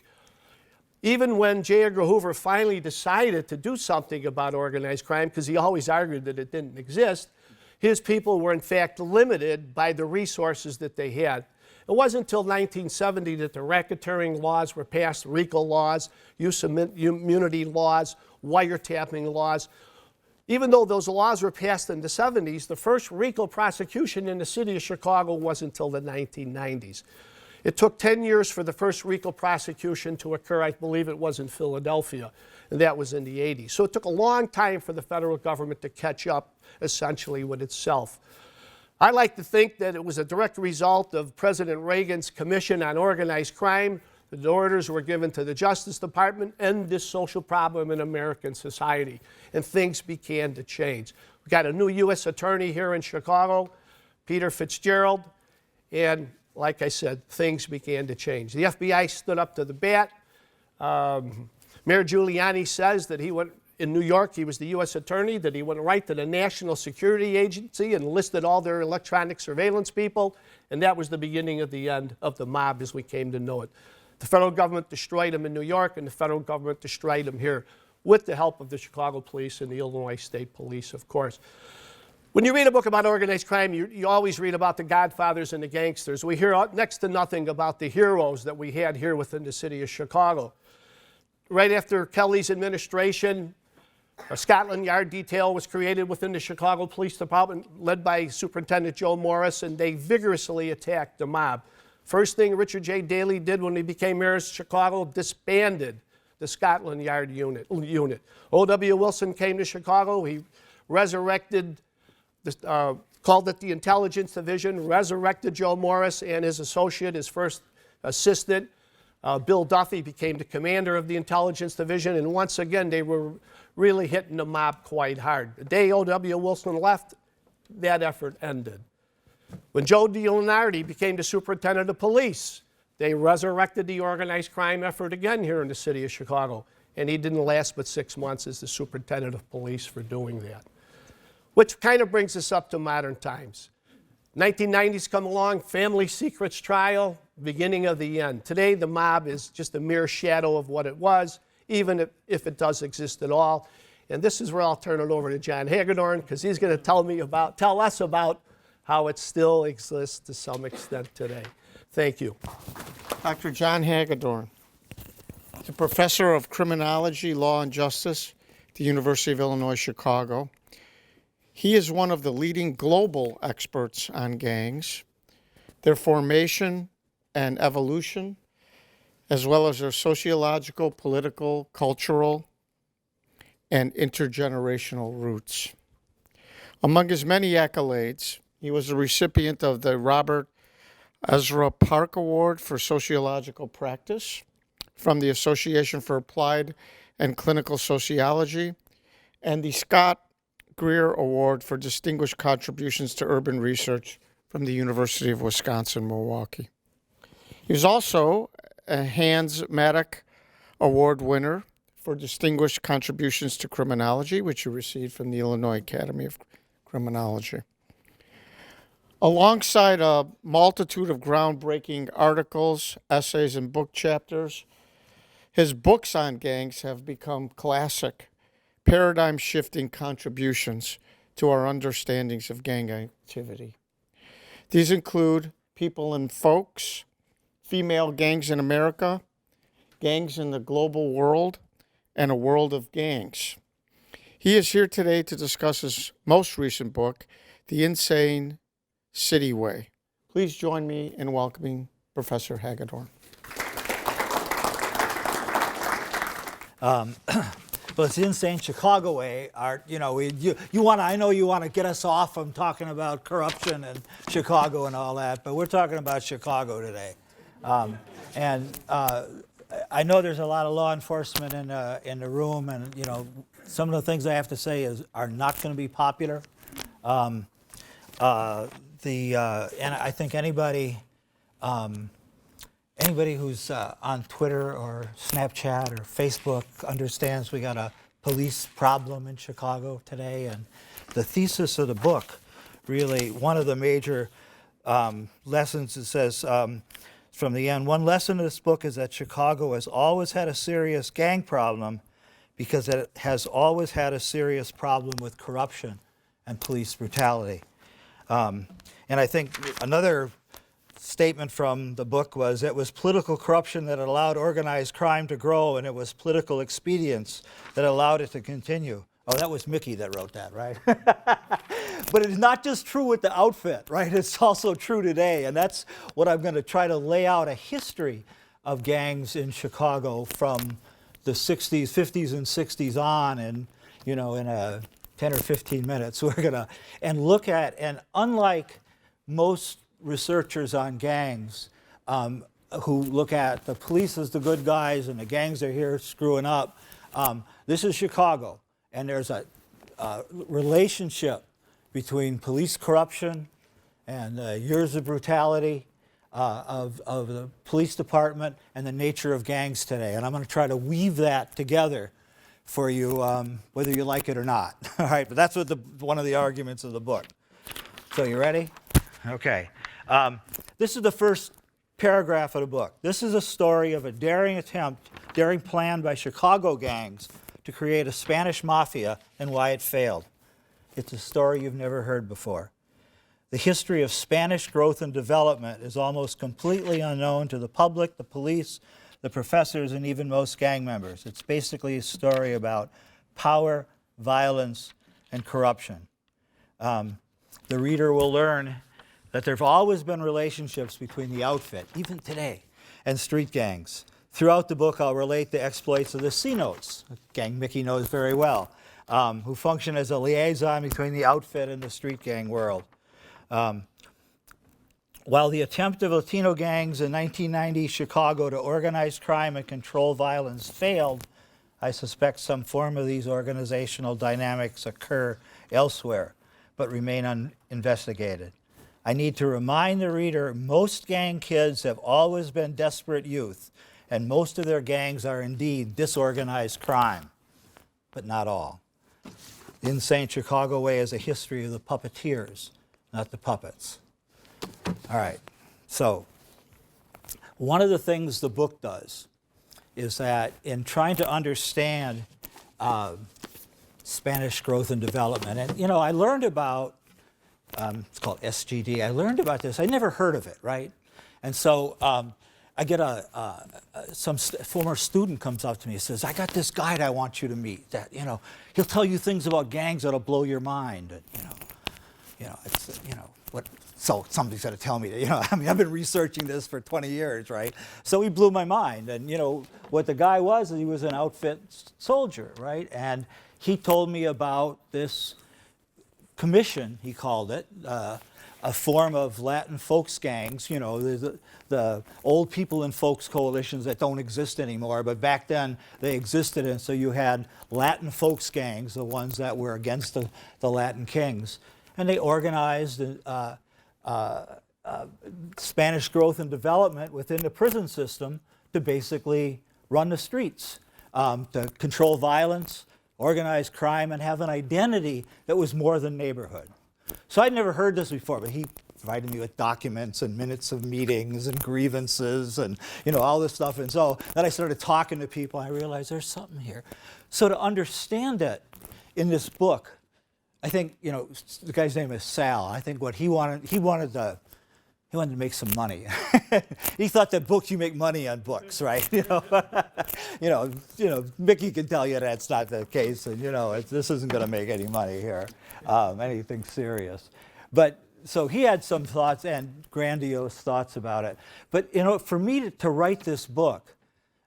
C: Even when J. Edgar Hoover finally decided to do something about organized crime, because he always argued that it didn't exist, his people were in fact limited by the resources that they had. It wasn't until 1970 that the racketeering laws were passed, RICO laws, use of immunity laws, wiretapping laws. Even though those laws were passed in the 70s, the first RICO prosecution in the city of Chicago wasn't until the 1990s. It took 10 years for the first RICO prosecution to occur. I believe it was in Philadelphia, and that was in the 80s. So it took a long time for the federal government to catch up, essentially, with itself. I like to think that it was a direct result of President Reagan's Commission on Organized Crime. The orders were given to the Justice Department, end this social problem in American society, and things began to change. We got a new U.S. attorney here in Chicago, Peter Fitzgerald, and like I said, things began to change. The FBI stood up to the bat. Mayor Giuliani says that he went, in New York, he was the U.S. attorney, that he went right to the National Security Agency and listed all their electronic surveillance people, and that was the beginning of the end of the mob as we came to know it. The federal government destroyed him in New York, and the federal government destroyed him here with the help of the Chicago Police and the Illinois State Police, of course. When you read a book about organized crime, you always read about the godfathers and the gangsters. We hear next to nothing about the heroes that we had here within the city of Chicago. Right after Kelly's administration, a Scotland Yard detail was created within the Chicago Police Department, led by Superintendent Joe Morris, and they vigorously attacked the mob. First thing Richard J. Daley did when he became mayor of Chicago, disbanded the Scotland Yard unit. O.W. Wilson came to Chicago. He resurrected, called it the Intelligence Division, resurrected Joe Morris and his associate, his first assistant. Bill Duffy became the commander of the Intelligence Division, and once again, they were really hitting the mob quite hard. The day O.W. Wilson left, that effort ended. When Joe DiLeonardi became the superintendent of police, they resurrected the organized crime effort again here in the city of Chicago, and he didn't last but 6 months as the superintendent of police for doing that. Which kind of brings us up to modern times. 1990s come along, family secrets trial, beginning of the end. Today, the mob is just a mere shadow of what it was, even if it does exist at all. And this is where I'll turn it over to Jon Hagedorn, because he's going to tell us about how it still exists to some extent today. Thank you.
A: Dr. Jon Hagedorn, the professor of criminology, law, and justice at the University of Illinois, Chicago. He is one of the leading global experts on gangs, their formation and evolution, as well as their sociological, political, cultural, and intergenerational roots. Among his many accolades, he was a recipient of the Robert Ezra Park Award for Sociological Practice from the Association for Applied and Clinical Sociology, and the Scott Greer Award for Distinguished Contributions to Urban Research from the University of Wisconsin-Milwaukee. He was also a Hans Maddock Award winner for Distinguished Contributions to Criminology, which he received from the Illinois Academy of Criminology. Alongside a multitude of groundbreaking articles, essays, and book chapters, his books on gangs have become classic, paradigm-shifting contributions to our understandings of gang activity. These include People and Folks, Female Gangs in America, Gangs in the Global World, and A World of Gangs. He is here today to discuss his most recent book, The Insane City Way. Please join me in welcoming Professor Hagedorn.
D: But it's the insane Chicago way. You know, I know you want to get us off from talking about corruption and Chicago and all that, but we're talking about Chicago today. I know there's a lot of law enforcement in the room, and you know, some of the things I have to say are not going to be popular. And I think anybody who's on Twitter or Snapchat or Facebook understands we got a police problem in Chicago today. And the thesis of the book, really, one of the major lessons, it says from the end, one lesson of this book is that Chicago has always had a serious gang problem because it has always had a serious problem with corruption and police brutality. And I think another statement from the book was, it was political corruption that allowed organized crime to grow, and it was political expedience that allowed it to continue. Oh, that was Mickey that wrote that, right? But it's not just true with the outfit, right? It's also true today, and that's what I'm going to try to lay out, a history of gangs in Chicago from the 60s, 50s, and 60s on, and you know, in a 10 or 15 minutes, we're going to look at, and unlike most researchers on gangs who look at the police as the good guys and the gangs are here screwing up, this is Chicago, and there's a relationship between police corruption and years of brutality of the police department and the nature of gangs today. And I'm going to try to weave that together for you, whether you like it or not. All right, but that's what one of the arguments of the book. So you ready? Okay. This is the first paragraph of the book. This is a story of a daring plan by Chicago gangs to create a Spanish mafia and why it failed. It's a story you've never heard before. The history of Spanish growth and development is almost completely unknown to the public, the police, the professors, and even most gang members. It's basically a story about power, violence, and corruption. The reader will learn that there have always been relationships between the outfit, even today, and street gangs. Throughout the book, I'll relate the exploits of the C-Notes, a gang Mickey knows very well, who function as a liaison between the outfit and the street gang world. While the attempt of Latino gangs in 1990 Chicago to organize crime and control violence failed, I suspect some form of these organizational dynamics occur elsewhere, but remain uninvestigated. I need to remind the reader, most gang kids have always been desperate youth, and most of their gangs are indeed disorganized crime, but not all. The Insane Chicago Way is a history of the puppeteers, not the puppets. All right, so one of the things the book does is that in trying to understand Spanish growth and development, and you know, I learned about, it's called SGD, I learned about this, I never heard of it, right? And so I get some former student comes up to me and says, I got this guide I want you to meet, that, you know, he'll tell you things about gangs that'll blow your mind, and, it's, what, so somebody's got to tell me that, I mean, I've been researching this for 20 years, right? So he blew my mind, and, what the guy was, he was an outfit soldier, right? And he told me about this commission, he called it, a form of Latin folks gangs, the old people in folks coalitions that don't exist anymore, but back then they existed, and so you had Latin folks gangs, the ones that were against the Latin kings, and they organized Spanish growth and development within the prison system to basically run the streets, to control violence, organize crime, and have an identity that was more than neighborhood. So I'd never heard this before, but he provided me with documents and minutes of meetings and grievances and all this stuff. And so then I started talking to people, and I realized there's something here. So to understand it in this book, I think, the guy's name is Sal. I think what he wanted to he wanted to make some money. He thought that books, you make money on books, right? Mickey can tell you that's not the case, and this isn't going to make any money here, anything serious. But so he had some thoughts and grandiose thoughts about it. But for me to write this book,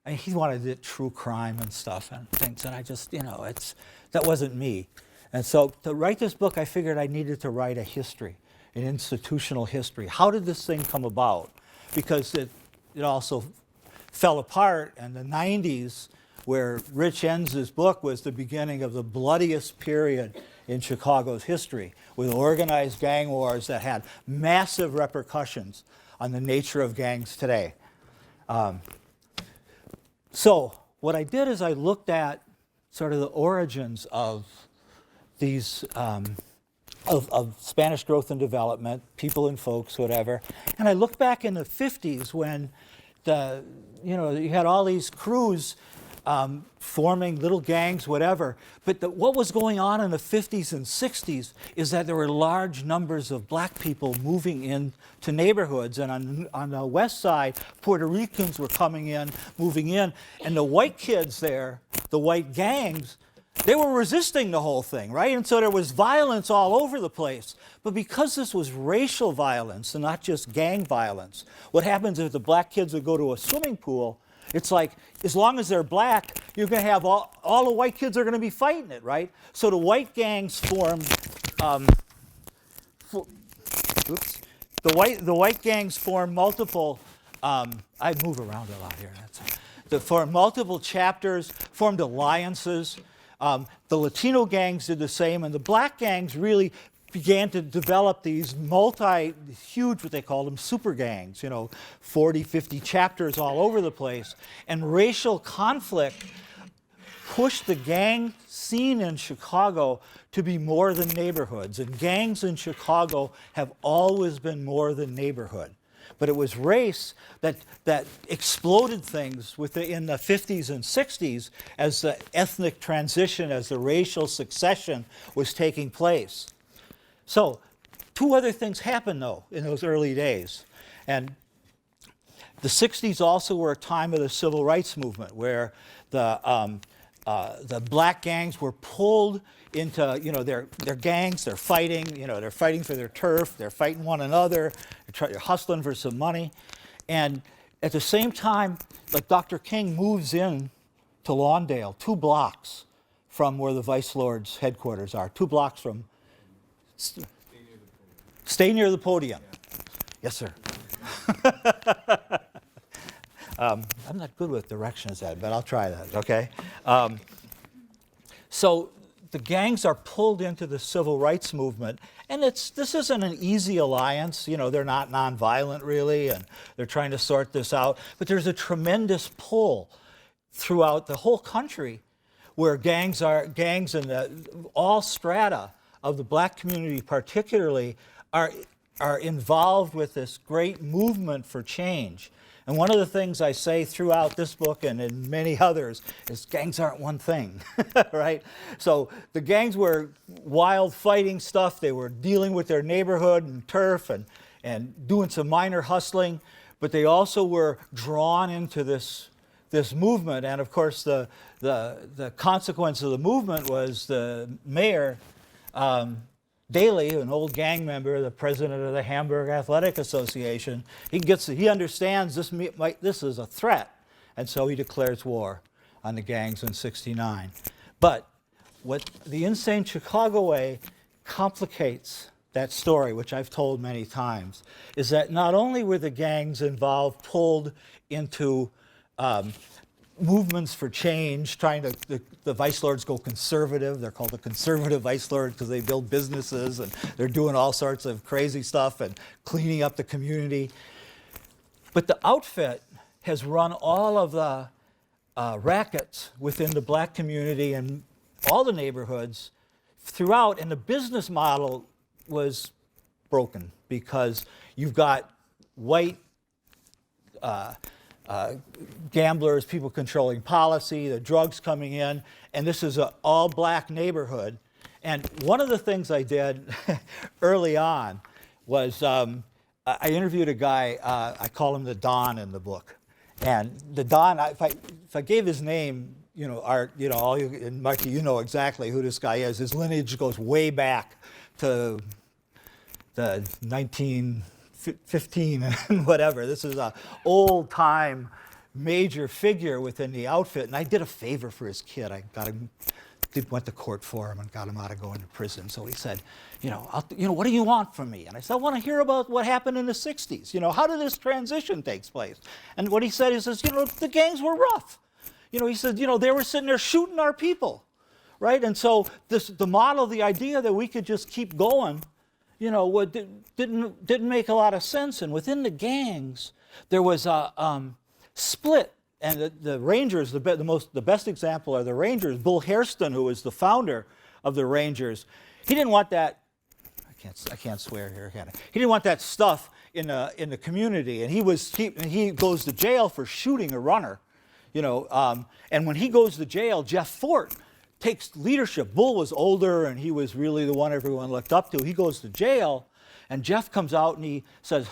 D: and he wanted it true crime and stuff and things, and I just, that wasn't me. And so to write this book, I figured I needed to write a history, an institutional history. How did this thing come about? Because it also fell apart in the 90s, where Rich ends book was the beginning of the bloodiest period in Chicago's history, with organized gang wars that had massive repercussions on the nature of gangs today. So what I did is I looked at sort of the origins of these of Spanish growth and development, people and folks, whatever. And I looked back in the 50s when you had all these crews forming little gangs, whatever. But what was going on in the 50s and 60s is that there were large numbers of black people moving into neighborhoods. And on the west side, Puerto Ricans were coming in, moving in. And the white kids there, the white gangs, they were resisting the whole thing, right? And so there was violence all over the place. But because this was racial violence and not just gang violence, what happens is the black kids would go to a swimming pool. It's like, as long as they're black, you're going to have all the white kids are going to be fighting it, right? So the white gangs formed. The white gangs formed multiple. I move around a lot here. Formed multiple chapters, formed alliances. The Latino gangs did the same, and the black gangs really began to develop these huge, what they call them, super gangs, 40, 50 chapters all over the place. And racial conflict pushed the gang scene in Chicago to be more than neighborhoods. And gangs in Chicago have always been more than neighborhood. But it was race that exploded things in the 50s and 60s as the ethnic transition, as the racial succession was taking place. So, two other things happened, though, in those early days. And the 60s also were a time of the civil rights movement, where the black gangs were pulled into, their gangs, they're fighting, they're fighting for their turf, they're fighting one another, they're hustling for some money. And at the same time, like Dr. King moves in to Lawndale, 2 blocks from where the Vicelords headquarters are, 2 blocks from. Stay near the podium. Yes, sir. I'm not good with directions, Ed, but I'll try that, okay? So the gangs are pulled into the civil rights movement, and this isn't an easy alliance. They're not nonviolent, really, and they're trying to sort this out. But there's a tremendous pull throughout the whole country where gangs in all strata of the black community particularly are involved with this great movement for change. And one of the things I say throughout this book and in many others is gangs aren't one thing, right? So the gangs were wild fighting stuff. They were dealing with their neighborhood and turf and doing some minor hustling, but they also were drawn into this movement. And of course, the consequence of the movement was the mayor, Daley, an old gang member, the president of the Hamburg Athletic Association, he understands this is a threat, and so he declares war on the gangs in '69. But what the Insane Chicago Way complicates that story, which I've told many times, is that not only were the gangs involved, pulled into movements for change, trying to, the Vicelords go conservative. They're called the conservative Vicelords because they build businesses and they're doing all sorts of crazy stuff and cleaning up the community. But the outfit has run all of the rackets within the black community and all the neighborhoods throughout, and the business model was broken because you've got white gamblers, people controlling policy, the drugs coming in, and this is an all-black neighborhood. And one of the things I did early on was I interviewed a guy, I call him the Don in the book. And the Don, if I gave his name, you know, Art, you know, and Mikey, you know exactly who this guy is. His lineage goes way back to the 1915 and whatever. This is a old-time major figure within the outfit. And I did a favor for his kid. I got him, went to court for him and got him out of going to prison. So he said, you know, what do you want from me? And I said, I want to hear about what happened in the 60s. You know, how did this transition take place? And what he said is, you know, the gangs were rough. You know, he said, you know, they were sitting there shooting our people, right? And so the model, the idea that we could just keep going, you know, didn't make a lot of sense. And within the gangs, there was a split. And the Rangers, the best example are the Rangers. Bull Hairston, who was the founder of the Rangers, he didn't want that. I can't swear here, can I? He didn't want that stuff in the community, and he goes to jail for shooting a runner, you know. And when he goes to jail, Jeff Fort takes leadership. Bull was older, and he was really the one everyone looked up to. He goes to jail, and Jeff comes out and he says,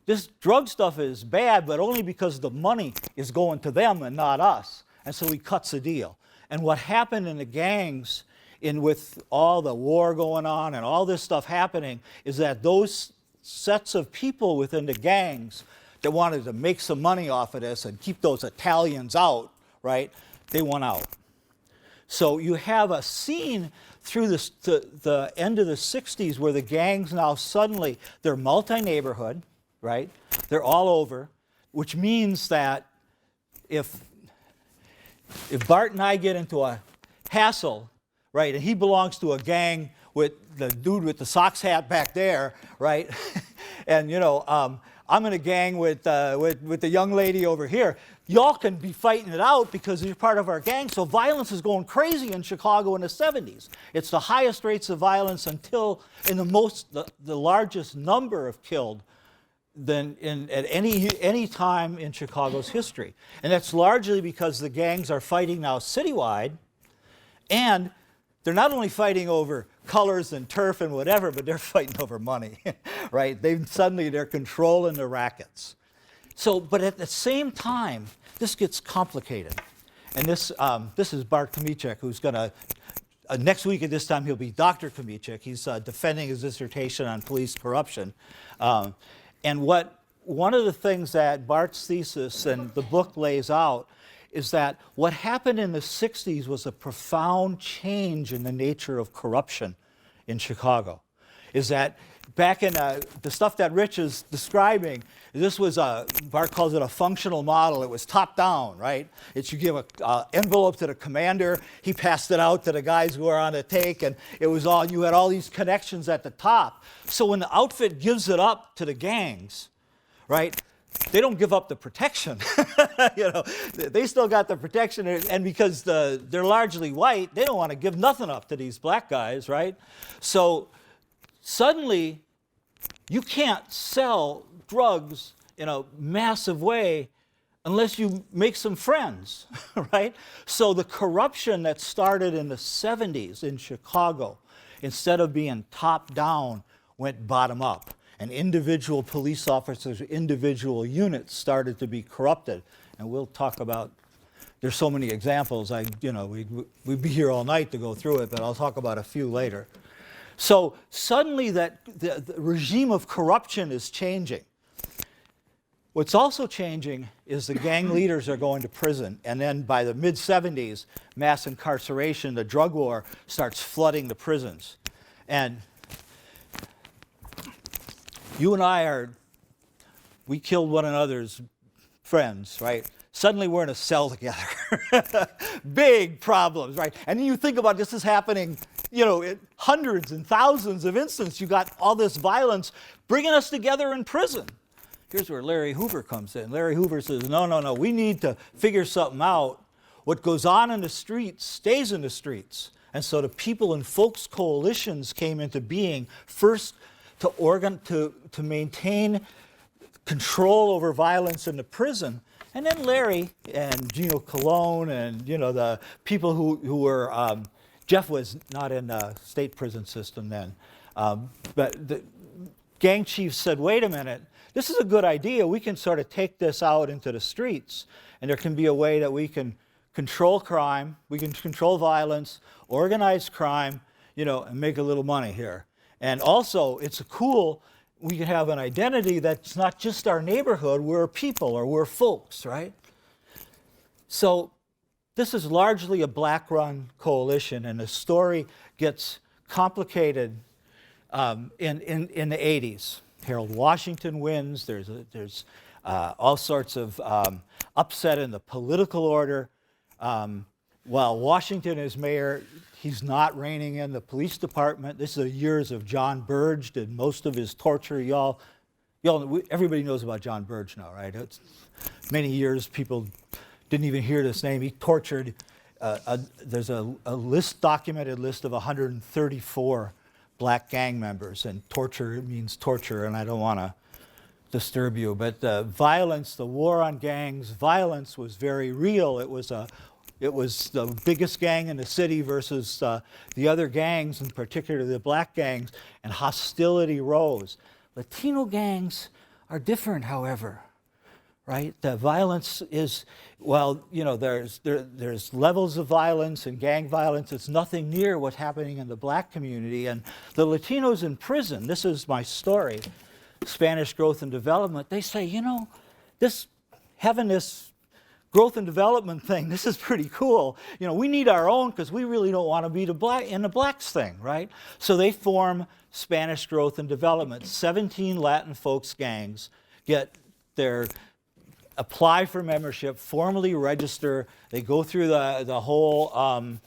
D: this drug stuff is bad, but only because the money is going to them and not us. And so he cuts the deal. And what happened in the gangs, with all the war going on and all this stuff happening, is that those sets of people within the gangs that wanted to make some money off of this and keep those Italians out, right, they won out. So you have a scene through the end of the 60s where the gangs now suddenly, they're multi-neighborhood, right? They're all over, which means that if Bart and I get into a hassle, right, and he belongs to a gang with the dude with the socks hat back there, right, and you know, I'm in a gang with the young lady over here, y'all can be fighting it out because you're part of our gang. So violence is going crazy in Chicago in the 70s. It's the highest rates of violence until in the largest number of killed than at any time in Chicago's history. And that's largely because the gangs are fighting now citywide, and they're not only fighting over colors and turf and whatever, but they're fighting over money, right? They're controlling the rackets. So, but at the same time, this gets complicated. And this is Bart Check, who's going to, next week at this time, he'll be Dr. Check. He's defending his dissertation on police corruption. And one of the things that Bart's thesis and the book lays out is that what happened in the 60s was a profound change in the nature of corruption in Chicago. Is that back in the stuff that Rich is describing, this was Bart calls it a functional model. It was top down, right? You give an envelope to the commander, he passed it out to the guys who are on the take, and it was you had all these connections at the top. So when the outfit gives it up to the gangs, right, they don't give up the protection. You know, they still got the protection, and because they're largely white, they don't want to give nothing up to these black guys, right? So suddenly, you can't sell drugs in a massive way unless you make some friends, right? So the corruption that started in the 70s in Chicago, instead of being top down, went bottom up. And individual police officers, individual units started to be corrupted. And we'll talk about, there's so many examples, we'd be here all night to go through it, but I'll talk about a few later. So suddenly the regime of corruption is changing. What's also changing is the gang leaders are going to prison. And then by the mid-70s, mass incarceration, the drug war, starts flooding the prisons. And you and I we killed one another's friends, right? Suddenly we're in a cell together. Big problems, right? And then you think about this is happening, in hundreds and thousands of instances. You got all this violence bringing us together in prison. Here's where Larry Hoover comes in. Larry Hoover says, no, we need to figure something out. What goes on in the streets stays in the streets. And so the people and folks coalitions came into being first to maintain control over violence in the prison. And then Larry and Gino Colon and the people who were Jeff was not in the state prison system then, but gang chiefs said, wait a minute, this is a good idea. We can sort of take this out into the streets, and there can be a way that we can control crime, we can control violence, organize crime, and make a little money here. And also, it's cool, we can have an identity that's not just our neighborhood, we're people or we're folks, right? So this is largely a black-run coalition, and the story gets complicated in the 80s. Harold Washington wins. There's all sorts of upset in the political order. While Washington is mayor, he's not reining in the police department. This is the years of Jon Burge, did most of his torture. Everybody knows about Jon Burge now, right? It's many years people didn't even hear this name. He tortured, there's a documented list of 134 black gang members, and torture means torture, and I don't want to disturb you, but the violence, the war on gangs, violence was very real. It was the biggest gang in the city versus the other gangs, in particular the black gangs, and hostility rose. Latino gangs are different, however. Right? The violence is, there's levels of violence and gang violence. It's nothing near what's happening in the black community. And the Latinos in prison, this is my story, Spanish growth and development, they say, having this growth and development thing, this is pretty cool. We need our own because we really don't want to be in the blacks thing, right? So they form Spanish growth and development. 17 Latin folks gangs apply for membership, formally register. They go through the whole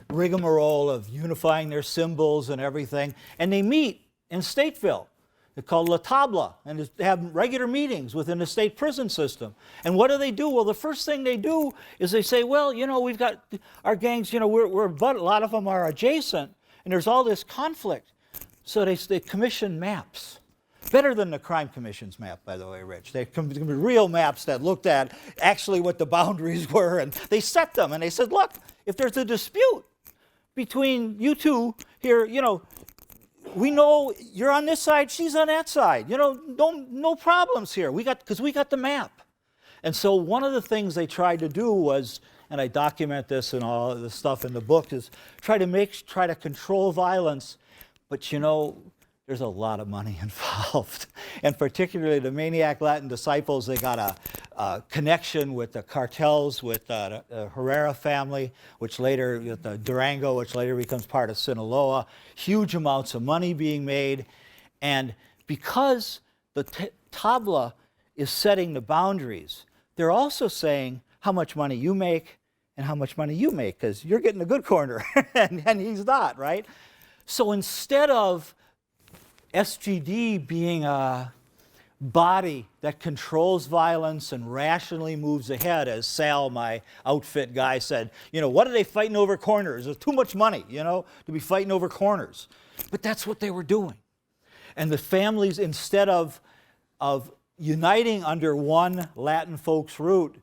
D: rigmarole of unifying their symbols and everything, and they meet in Stateville. They're called La Tabla, and they have regular meetings within the state prison system. And what do? Well, the first thing they do is they say, we've got our gangs, but a lot of them are adjacent, and there's all this conflict. So they commission maps. Better than the crime commission's map, by the way, Rich. They come real maps that looked at actually what the boundaries were, and they set them, and they said, look, if there's a dispute between you two here, we know you're on this side, she's on that side. No problems here. Because we got the map. And so one of the things they tried to do was, and I document this and all of the stuff in the book, is try to control violence. But there's a lot of money involved. And particularly the Maniac Latin Disciples, they got a connection with the cartels, with the Herrera family, which later, with the Durango, which later becomes part of Sinaloa. Huge amounts of money being made. And because the tabla is setting the boundaries, they're also saying how much money you make and how much money you make, because you're getting a good corner and he's not, right? So instead of SGD being a body that controls violence and rationally moves ahead, as Sal, my outfit guy, said, what are they fighting over corners? There's too much money, to be fighting over corners. But that's what they were doing. And the families, instead of uniting under one Latin folks root,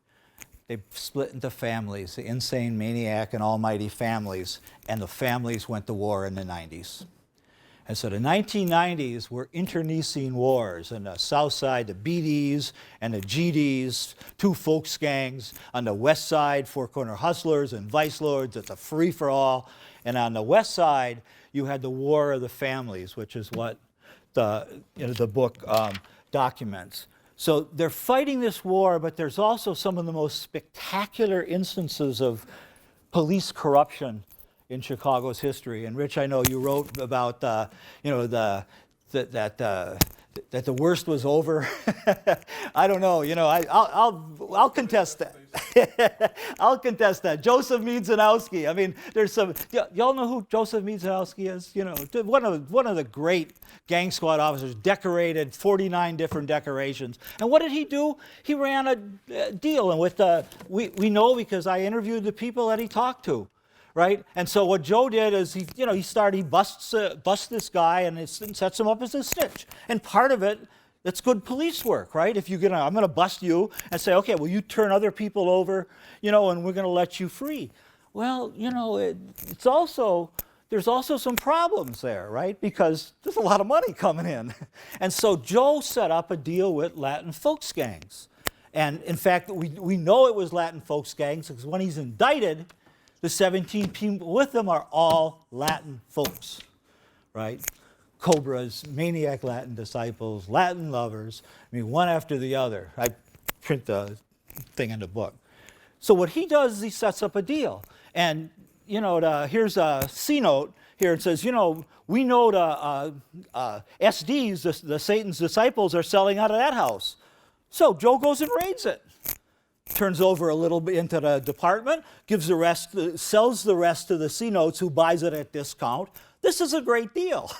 D: they split into families, the insane, maniac, and almighty families, and the families went to war in the 90s. And so the 1990s were internecine wars. On the south side, the BDs and the GDs, two folks gangs. On the west side, Four Corner Hustlers and Vicelords. It's a free-for-all. And on the west side, you had the War of the Families, which is what the book documents. So they're fighting this war, but there's also some of the most spectacular instances of police corruption in Chicago's history. And Rich, I know you wrote about that the worst was over. I don't know. I'll contest that. I'll contest that. Joseph Miedzanowski. I mean, there's some. Y'all know who Joseph Miedzanowski is? One of the great gang squad officers, decorated 49 different decorations. And what did he do? He ran a deal, and with we know because I interviewed the people that he talked to. Right? And so what Joe did is he busts this guy and sets him up as a snitch. And part of it, that's good police work, right? If I'm going to bust you and say, okay, well, you turn other people over, and we're going to let you free. Well, it's also there's also some problems there, right? Because there's a lot of money coming in. And so Joe set up a deal with Latin folks gangs. And in fact, we know it was Latin folks gangs because when he's indicted, the 17 people with him are all Latin folks, right? Cobras, maniac Latin disciples, Latin lovers, I mean, one after the other. I print the thing in the book. So what he does is he sets up a deal. And, you know, here's a C note here. It says, you know, we know the SDs, the Satan's disciples, are selling out of that house. So Joe goes and raids it. Turns over a little bit into the department, gives the rest, sells the rest to the C notes who buys it at discount. This is a great deal.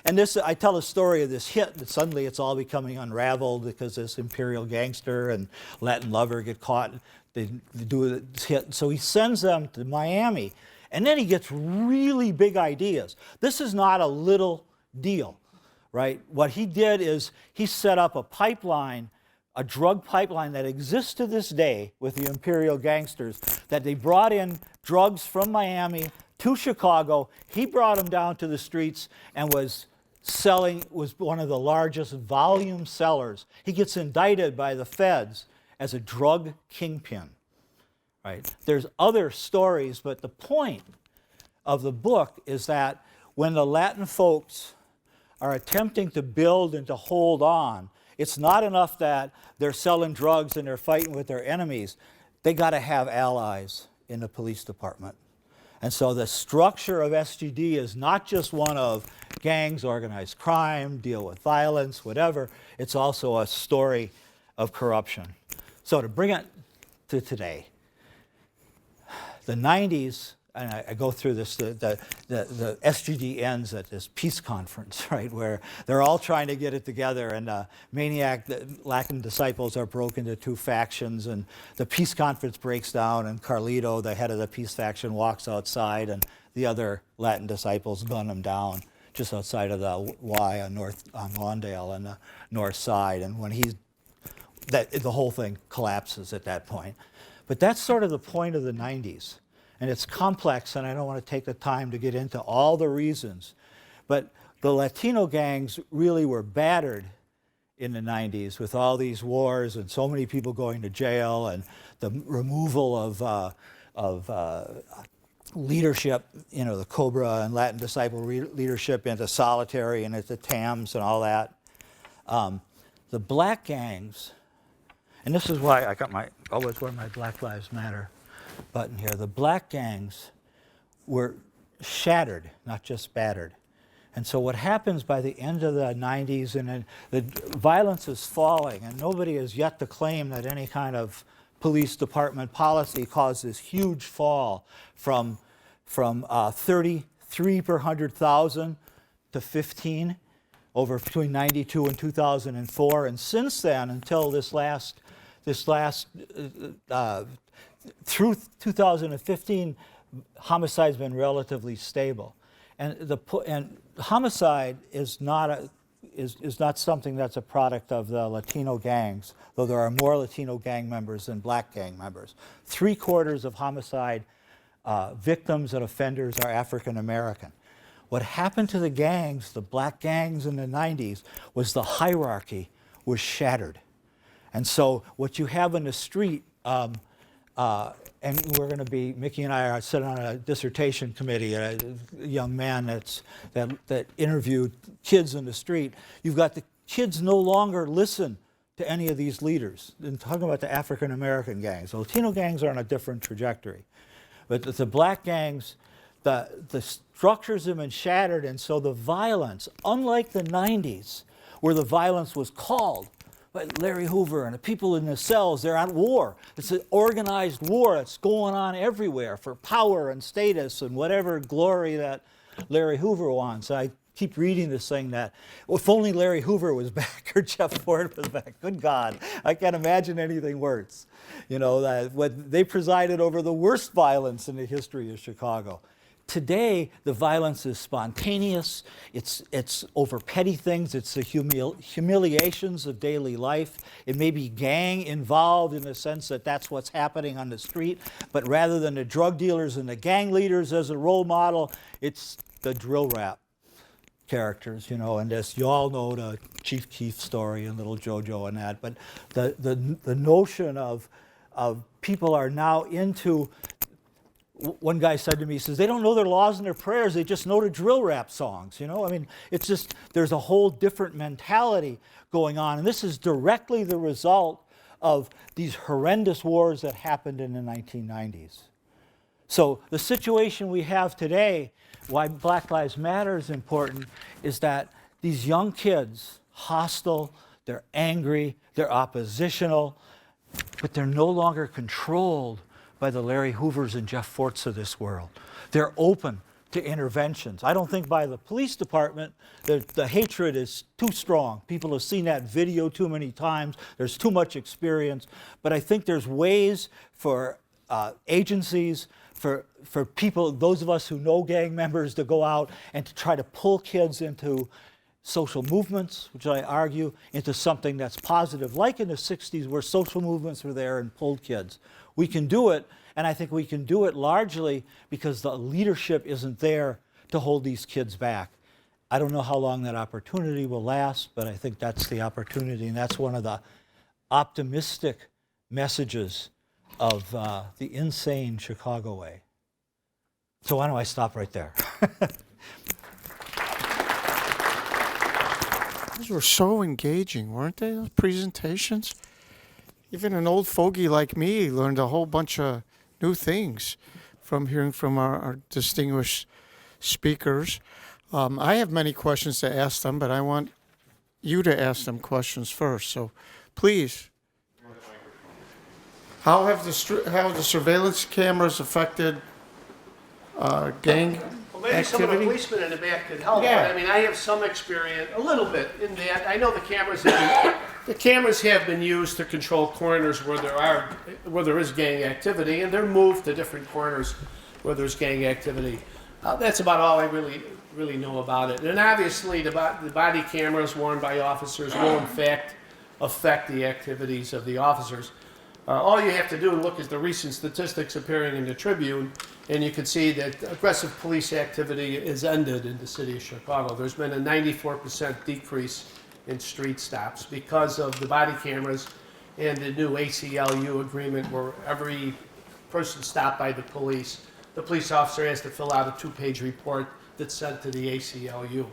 D: And this, I tell a story of this hit that suddenly it's all becoming unraveled because this imperial gangster and Latin lover get caught. They do this hit. So he sends them to Miami. And then he gets really big ideas. This is not a little deal, right? What he did is he set up a pipeline, a drug pipeline that exists to this day with the imperial gangsters, that they brought in drugs from Miami to Chicago. He brought them down to the streets and was one of the largest volume sellers. He gets indicted by the feds as a drug kingpin, right? There's other stories, but the point of the book is that when the Latin folks are attempting to build and to hold on, it's not enough that they're selling drugs and they're fighting with their enemies. They got to have allies in the police department. And so the structure of SGD is not just one of gangs, organized crime, deal with violence, whatever. It's also a story of corruption. So to bring it to today, the 90s, and I go through this, the SGD ends at this peace conference, right, where they're all trying to get it together, and maniac Latin disciples are broken into two factions, and the peace conference breaks down, and Carlito, the head of the peace faction, walks outside, and the other Latin disciples gun him down just outside of the Y on Lawndale on the north side, and when the whole thing collapses at that point. But that's sort of the point of the 90s. And it's complex, and I don't want to take the time to get into all the reasons. But the Latino gangs really were battered in the 90s with all these wars and so many people going to jail and the removal of leadership, you know, the Cobra and Latin disciple leadership into solitary and into TAMs and all that. The black gangs, and this is why I always wear my Black Lives Matter button here. The black gangs were shattered, not just battered. And so what happens by the end of the 90s, and the violence is falling, and nobody has yet to claim that any kind of police department policy caused this huge fall from 33 per 100,000 to 15 over between 92 and 2004. And since then, until through 2015, homicide's been relatively stable, and homicide is not something that's a product of the Latino gangs, though there are more Latino gang members than black gang members. 3/4 of homicide victims and offenders are African American. What happened to the gangs, the black gangs in the 90s, was the hierarchy was shattered, and so what you have in the street. And we're going to be, Mickey and I are sitting on a dissertation committee, a young man that interviewed kids in the street. You've got the kids no longer listen to any of these leaders. And talking about the African American gangs. The Latino gangs are on a different trajectory. But the black gangs, the structures have been shattered, and so the violence, unlike the 90s, where the violence was called, but Larry Hoover and the people in the cells, they're at war. It's an organized war that's going on everywhere for power and status and whatever glory that Larry Hoover wants. I keep reading this thing that, well, if only Larry Hoover was back or Jeff Ford was back. Good God, I can't imagine anything worse. You know, that they presided over the worst violence in the history of Chicago. today, the violence is spontaneous. It's over petty things. It's the humiliations of daily life. It may be gang involved in the sense that that's what's happening on the street. But rather than the drug dealers and the gang leaders as a role model, it's the drill rap characters, you know, and as you all know, the Chief Keef story and Little Jojo and that. But the notion of people are now into. One guy said to me, he says, they don't know their laws and their prayers, they just know the drill rap songs, you know? I mean, it's just, there's a whole different mentality going on, and this is directly the result of these horrendous wars that happened in the 1990s. So the situation we have today, why Black Lives Matter is important, is that these young kids, hostile, they're angry, they're oppositional, but they're no longer controlled by the Larry Hoovers and Jeff Forts of this world. They're open to interventions. I don't think by the police department, the hatred is too strong. People have seen that video too many times. There's too much experience. But I think there's ways for agencies, for people, those of us who know gang members, to go out and to try to pull kids into social movements, which I argue, into something that's positive, like in the 60s where social movements were there and pulled kids. We can do it, and I think we can do it largely because the leadership isn't there to hold these kids back. I don't know how long that opportunity will last, but I think that's the opportunity, and that's one of the optimistic messages of the insane Chicago way. So why don't I stop right there?
A: Those were so engaging, weren't they, those presentations? Even an old fogey like me learned a whole bunch of new things from hearing from our distinguished speakers. I have many questions to ask them, but I want you to ask them questions first. So please. How have the surveillance cameras affected gang
C: Well, maybe some of the
A: activity?
C: policemen in the back could help.
A: Yeah.
C: But, I mean, I have some experience, a little bit in that. I know the cameras have been used to control corners where there is gang activity, and they're moved to different corners where there's gang activity. That's about all I really know about it. And obviously, the body cameras worn by officers will in fact affect the activities of the officers. All you have to do is look at the recent statistics appearing in the Tribune, and you can see that aggressive police activity is ended in the city of Chicago. There's been a 94% decrease in street stops because of the body cameras and the new ACLU agreement where every person stopped by the police officer has to fill out a 2-page report that's sent to the ACLU.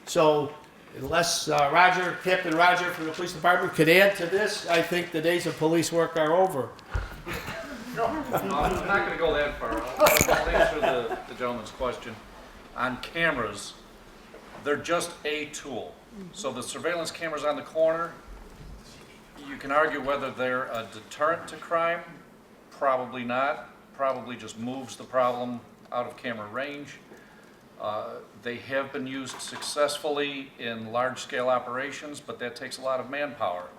C: So unless Captain Roger from the police department could add to this, I think the days of police work are over.
E: I'm not going to go that far. I'll answer the gentleman's question. On cameras, they're just a tool. So the surveillance cameras on the corner, you can argue whether they're a deterrent to crime. Probably not. Probably just moves the problem out of camera range. They have been used successfully in large-scale operations, but that takes a lot of manpower.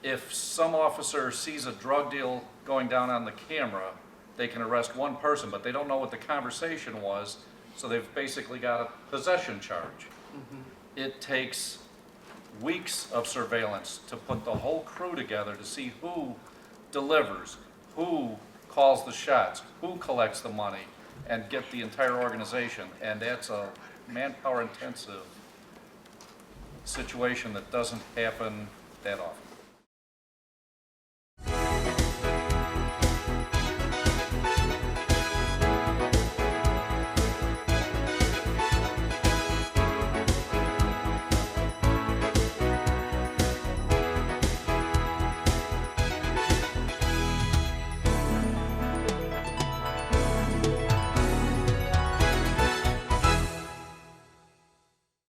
E: If some officer sees a drug deal going down on the camera, they can arrest one person, but they don't know what the conversation was, so they've basically got a possession charge. Mm-hmm. It takes weeks of surveillance to put the whole crew together to see who delivers, who calls the shots, who collects the money, and get the entire organization. And that's a manpower-intensive situation that doesn't happen that often.